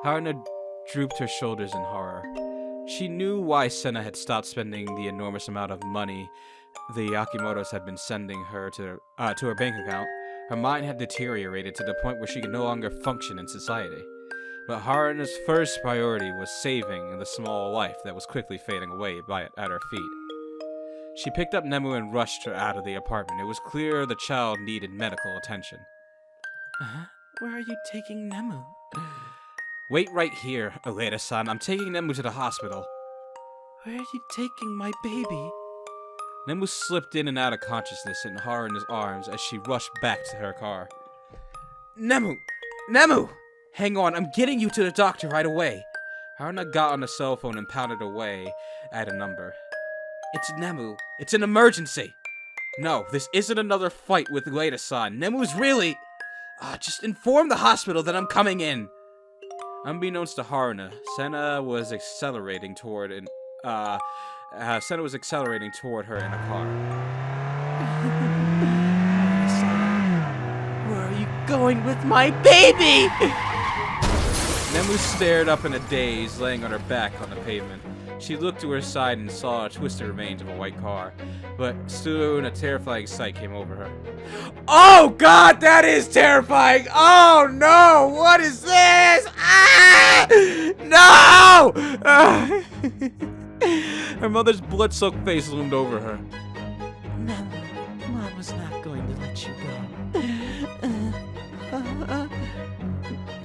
Haruna drooped her shoulders in horror. She knew why Senna had stopped spending the enormous amount of money the Akimotos had been sending her to her bank account. Her mind had deteriorated to the point where she could no longer function in society. But Haruna's first priority was saving the small life that was quickly fading away at her feet. She picked up Nemu and rushed her out of the apartment. It was clear the child needed medical attention. Where are you taking Nemu? Wait right here, Ueda-san. I'm taking Nemu to the hospital. Where are you taking my baby? Nemu slipped in and out of consciousness in Haruna's arms as she rushed back to her car. Nemu! Nemu! Hang on, I'm getting you to the doctor right away. Haruna got on the cell phone and pounded away at a number. It's Nemu. It's an emergency. No, this isn't another fight with Ueda-san. Nemu's really... just inform the hospital that I'm coming in. Unbeknownst to Haruna, Senna was accelerating toward her in a car. Where are you going with my baby? Nemu stared up in a daze, laying on her back on the pavement. She looked to her side and saw twisted remains of a white car, but soon a terrifying sight came over her. Oh God, that is terrifying! Oh no, what is this? Ah! No! Her mother's blood-soaked face loomed over her. Nemu, Mom was not going to let you go.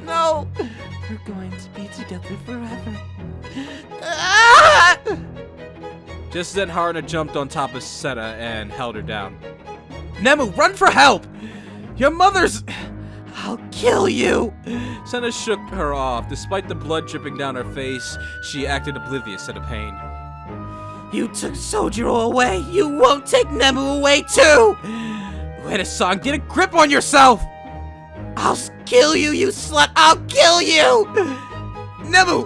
No! We're going to be together forever. Ah! Just then, Haruna jumped on top of Senna and held her down. Nemu, run for help! Your mother's... I'll kill you! Senna shook her off. Despite the blood dripping down her face, she acted oblivious to the pain. You took Sojiro away! You won't take Nemu away too! Ueda-san, get a grip on yourself! I'll kill you, you slut! I'll kill you! Nemu!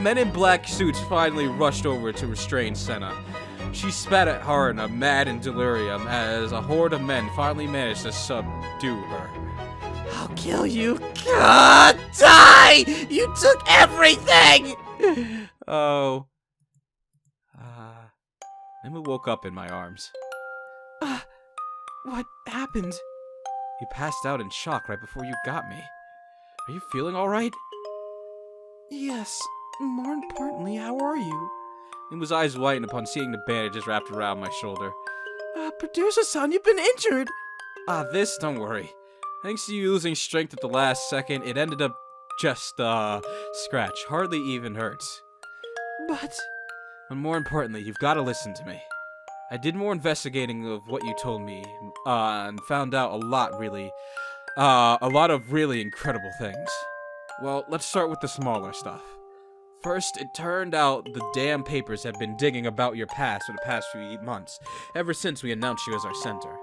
Men in black suits finally rushed over to restrain Senna. She spat at Haruna, mad in delirium, as a horde of men finally managed to subdue her. I'll kill you. God, die! You took everything! Oh. Nemu woke up in my arms. What happened? You passed out in shock right before you got me. Are you feeling alright? Yes. More importantly, how are you? Nemu's eyes whitened upon seeing the bandages wrapped around my shoulder. Producer-san, you've been injured! Don't worry. Thanks to you losing strength at the last second, it ended up just, scratch. Hardly even hurts. But... And more importantly, you've got to listen to me. I did more investigating of what you told me, and found out a lot of really incredible things. Well, let's start with the smaller stuff. First, it turned out the damn papers had been digging about your past for the past few months, ever since we announced you as our center.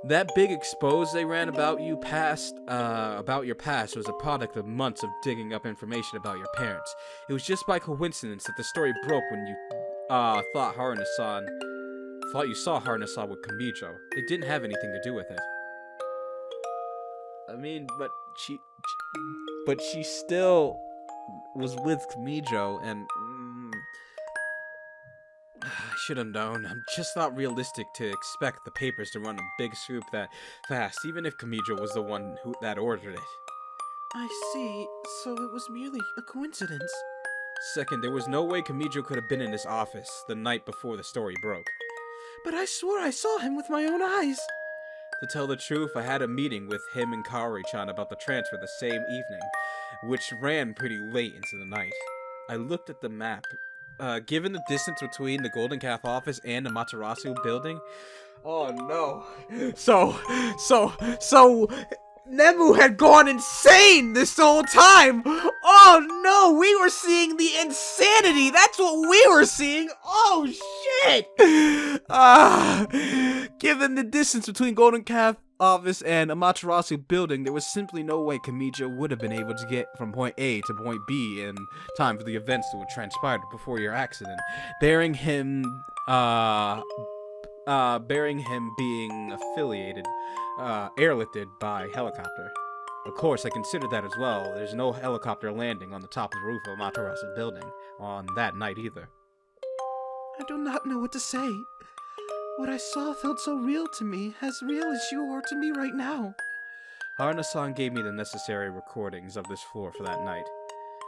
That big expose they ran about your past was a product of months of digging up information about your parents. It was just by coincidence that the story broke when you thought you saw Haruna-san with Kamijo. It didn't have anything to do with it. I mean, but she still was with Kamijo, and I should have known. I'm just not realistic to expect the papers to run a big swoop that fast, even if Kamijo was the one that ordered it. I see. So it was merely a coincidence. Second, there was no way Kamijo could have been in this office the night before the story broke. But I swore I saw him with my own eyes. To tell the truth, I had a meeting with him and Kaori-chan about the transfer the same evening, which ran pretty late into the night. I looked at the map. Given the distance between the Golden Calf office and the Materasu building... Oh no. So... Nemu had gone insane this whole time! Oh no, we were seeing the insanity! That's what we were seeing! Oh shit! Given the distance between Golden Calf office and Amaterasu building, there was simply no way Kamijo would have been able to get from point A to point B in time for the events that would transpire before your accident, bearing him being affiliated, airlifted by helicopter. Of course, I considered that as well. There's no helicopter landing on the top of the roof of Amaterasu building on that night either. I do not know what to say. What I saw felt so real to me, as real as you are to me right now. Haruna-san gave me the necessary recordings of this floor for that night.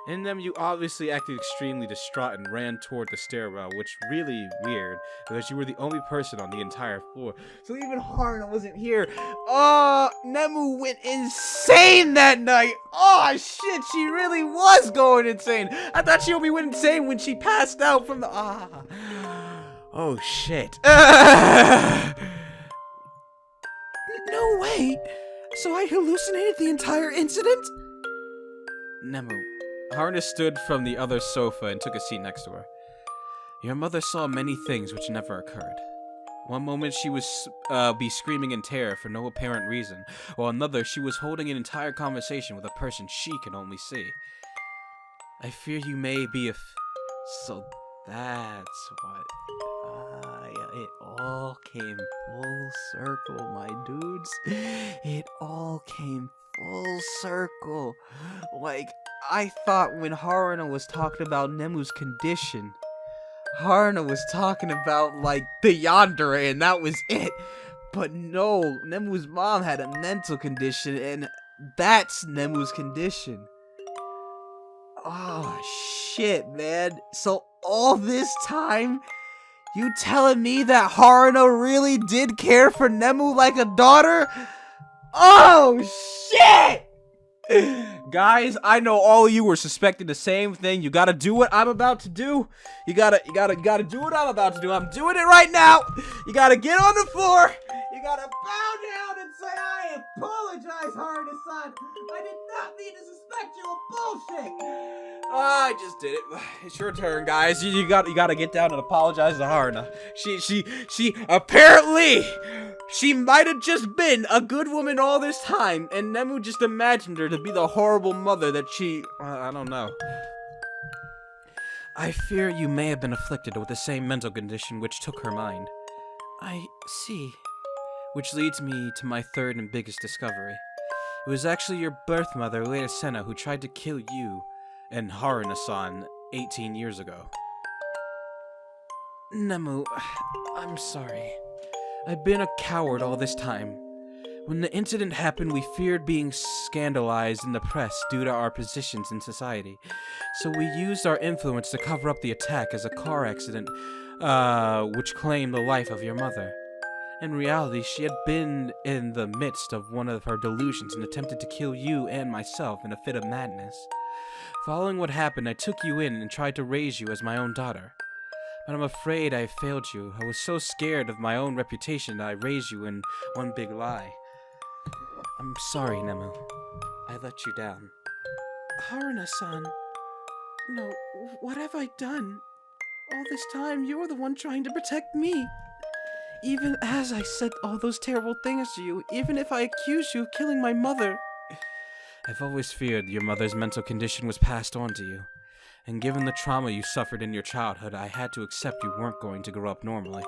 In them, you obviously acted extremely distraught and ran toward the stairwell, which really weird, because you were the only person on the entire floor. So even Haruna wasn't here. Oh, Nemu went insane that night. Oh shit, she really was going insane. I thought she only went insane when she passed out from the... Oh shit. No way. So I hallucinated the entire incident? Nemu. Haruna stood from the other sofa and took a seat next to her. Your mother saw many things which never occurred. One moment she was be screaming in terror for no apparent reason, while another she was holding an entire conversation with a person she can only see. I fear you may be so that's what... it all came full circle, my dudes. It all came full circle. Like, I thought when Haruna was talking about Nemu's condition, Haruna was talking about, like, the yandere, and that was it. But no, Nemu's mom had a mental condition, and that's Nemu's condition. Oh, shit, man. So all this time, you telling me that Haruna really did care for Nemu like a daughter? Oh, shit! Guys, I know all of you were suspecting the same thing. You gotta do what I'm about to do. You gotta do what I'm about to do. I'm doing it right now. You gotta get on the floor. You gotta bow down and say, I apologize, Haruna-san. I did not mean to suspect you of bullshit. I just did it. It's your turn, guys. You gotta get down and apologize to Haruna. She apparently, she might have just been a good woman all this time, and Nemu just imagined her to be the horrible mother that she... I don't know. I fear you may have been afflicted with the same mental condition which took her mind. I see. Which leads me to my third and biggest discovery. It was actually your birth mother, Ueda Senna, who tried to kill you and Haruna-san 18 years ago. Nemu, I'm sorry. I've been a coward all this time. When the incident happened, we feared being scandalized in the press due to our positions in society. So we used our influence to cover up the attack as a car accident, which claimed the life of your mother. In reality, she had been in the midst of one of her delusions and attempted to kill you and myself in a fit of madness. Following what happened, I took you in and tried to raise you as my own daughter. But I'm afraid I failed you. I was so scared of my own reputation that I raised you in one big lie. I'm sorry, Nemu. I let you down. Haruna-san. No, what have I done? All this time, you were the one trying to protect me. Even as I said all those terrible things to you, even if I accused you of killing my mother. I've always feared your mother's mental condition was passed on to you. And given the trauma you suffered in your childhood, I had to accept you weren't going to grow up normally.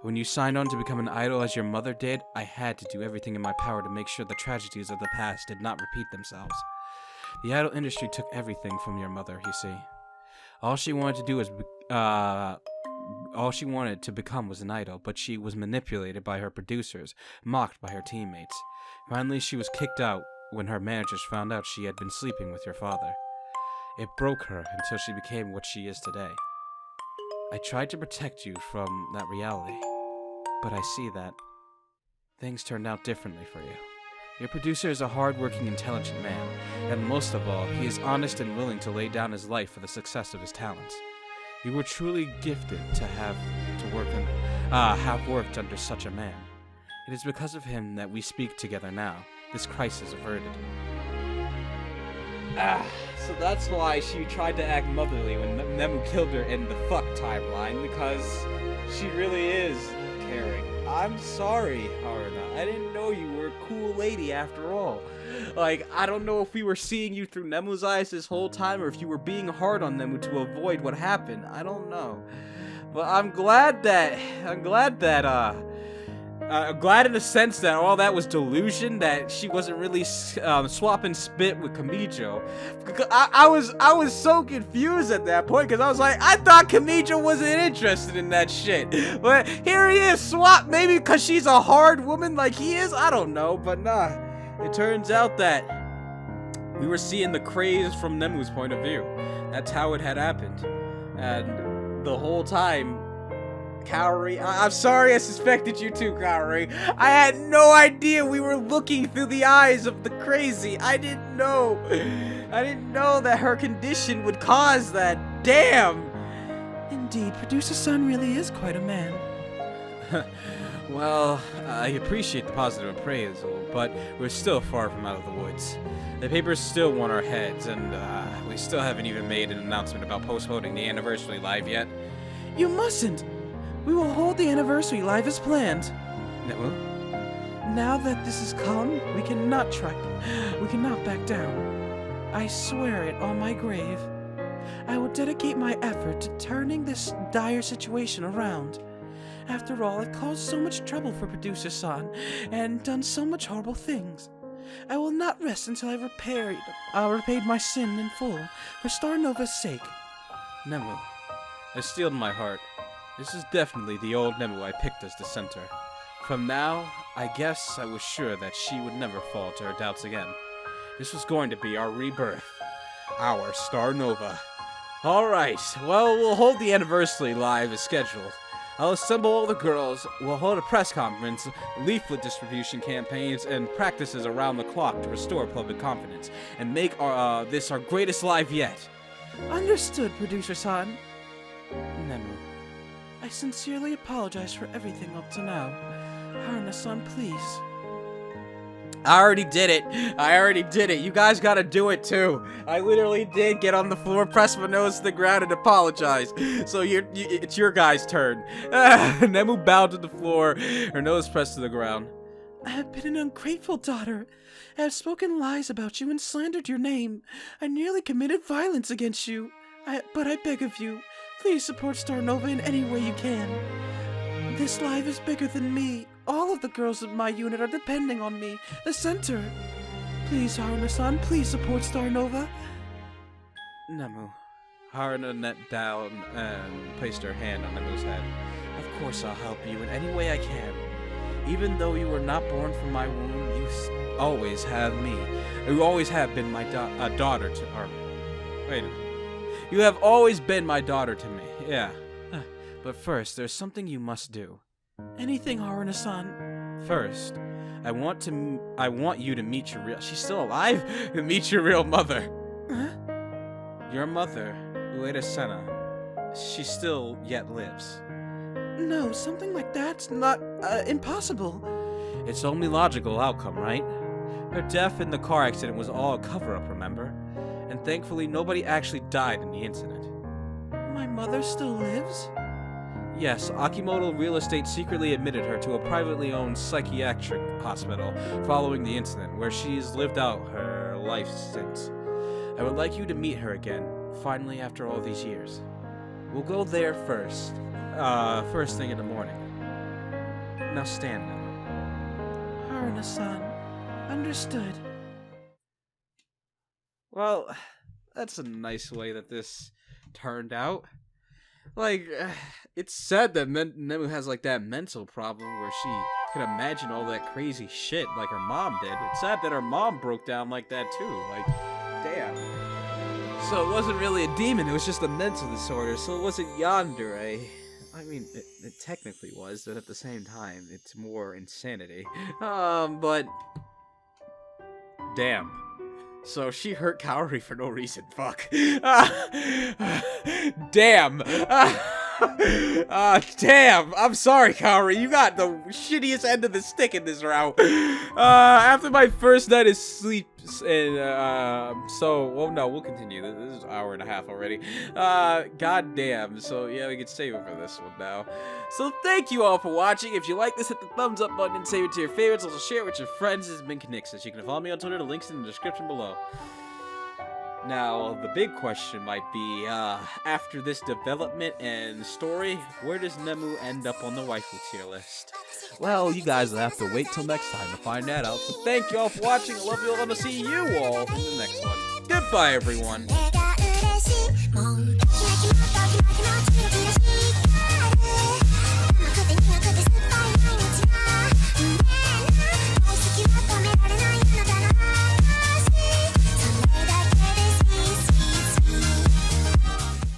When you signed on to become an idol as your mother did, I had to do everything in my power to make sure the tragedies of the past did not repeat themselves. The idol industry took everything from your mother, you see. All she wanted to become was an idol, but she was manipulated by her producers, mocked by her teammates. Finally, she was kicked out when her managers found out she had been sleeping with your father. It broke her until she became what she is today. I tried to protect you from that reality, but I see that things turned out differently for you. Your producer is a hard-working, intelligent man, and most of all, he is honest and willing to lay down his life for the success of his talents. You were truly gifted to have worked under such a man. It is because of him that we speak together now. This crisis averted. So that's why she tried to act motherly when Nemu killed her in the fuck timeline, because she really is caring. I'm sorry, Haruna. I didn't know you were a cool lady after all. Like, I don't know if we were seeing you through Nemu's eyes this whole time, or if you were being hard on Nemu to avoid what happened. I don't know. But I'm glad in the sense that all that was delusion, that she wasn't really swapping spit with Kamijo. I was so confused at that point, because I was like, I thought Kamijo wasn't interested in that shit. But here he is, swap, maybe because she's a hard woman like he is? I don't know, but nah. It turns out that we were seeing the craze from Nemu's point of view. That's how it had happened. And the whole time, Kaori, I'm sorry I suspected you too, Kaori. I had no idea we were looking through the eyes of the crazy. I didn't know that her condition would cause that. Damn! Indeed, Producer-san really is quite a man. Well, I appreciate the positive appraisal, but we're still far from out of the woods. The papers still want our heads, and we still haven't even made an announcement about postponing the anniversary live yet. You mustn't! We will hold the anniversary live as planned. Nemu? Now that this is calm, we cannot back down. I swear it on my grave. I will dedicate my effort to turning this dire situation around. After all, I've caused so much trouble for Producer-san, and done so much horrible things. I will not rest until I've repaid my sin in full, for Starnova's sake. Nemu, I steeled my heart. This is definitely the old Nemu I picked as the center. From now, I guess I was sure that she would never fall to her doubts again. This was going to be our rebirth. Our Starnova. Alright, well, we'll hold the anniversary live as scheduled. I'll assemble all the girls, we'll hold a press conference, leaflet distribution campaigns, and practices around the clock to restore public confidence, and make this our greatest live yet. Understood, Producer-san. Nemu. I sincerely apologize for everything up to now. Haruna-san, please. I already did it. You guys gotta do it too. I literally did get on the floor, press my nose to the ground, and apologize. So it's your guys' turn. Nemu bowed to the floor, her nose pressed to the ground. I have been an ungrateful daughter. I have spoken lies about you and slandered your name. I nearly committed violence against you. But I beg of you, please support Starnova in any way you can. This live is bigger than me. All of the girls of my unit are depending on me, the center. Please, Haruna-san, please support Starnova. Nemu. Haruna knelt down and placed her hand on Nemu's head. Of course I'll help you in any way I can. Even though you were not born from my womb, you always have me. You always have been my daughter to... Or, wait a minute. You have always been my daughter to me. Yeah. But first, there's something you must do. Anything, Haruna-san? First, I want you to meet your real... She's still alive? To meet your real mother. Huh? Your mother, Ueda-sana, she still yet lives. No, something like that's not, impossible. It's only logical outcome, right? Her death in the car accident was all a cover-up, remember? And thankfully, nobody actually died in the incident. My mother still lives? Yes, Akimoto Real Estate secretly admitted her to a privately owned psychiatric hospital following the incident, where she's lived out her life since. I would like you to meet her again, finally after all these years. We'll go there first. First thing in the morning. Now stand now. Haruna-san, understood. Well, that's a nice way that this turned out. Like, it's sad that Nemu has, like, that mental problem where she can imagine all that crazy shit like her mom did. It's sad that her mom broke down like that, too. Like, damn. So it wasn't really a demon, it was just a mental disorder, so it wasn't yandere. I mean, it technically was, but at the same time, it's more insanity. But... Damn. So she hurt Kaori for no reason. Fuck. Damn. Damn. I'm sorry, Kaori. You got the shittiest end of the stick in this route. After my first night of sleep, and well, no, we'll continue. This is an hour and a half already. God damn. So yeah, we can save it for this one now. So thank you all for watching. If you like this, hit the thumbs up button and save it to your favorites. Also share it with your friends. This has been Conixis. You can follow me on Twitter. The link's in the description below. Now, the big question might be, after this development and story, where does Nemu end up on the waifu tier list? Well, you guys will have to wait till next time to find that out. So thank you all for watching. I love you all, and I'll see you all in the next one. Goodbye, everyone.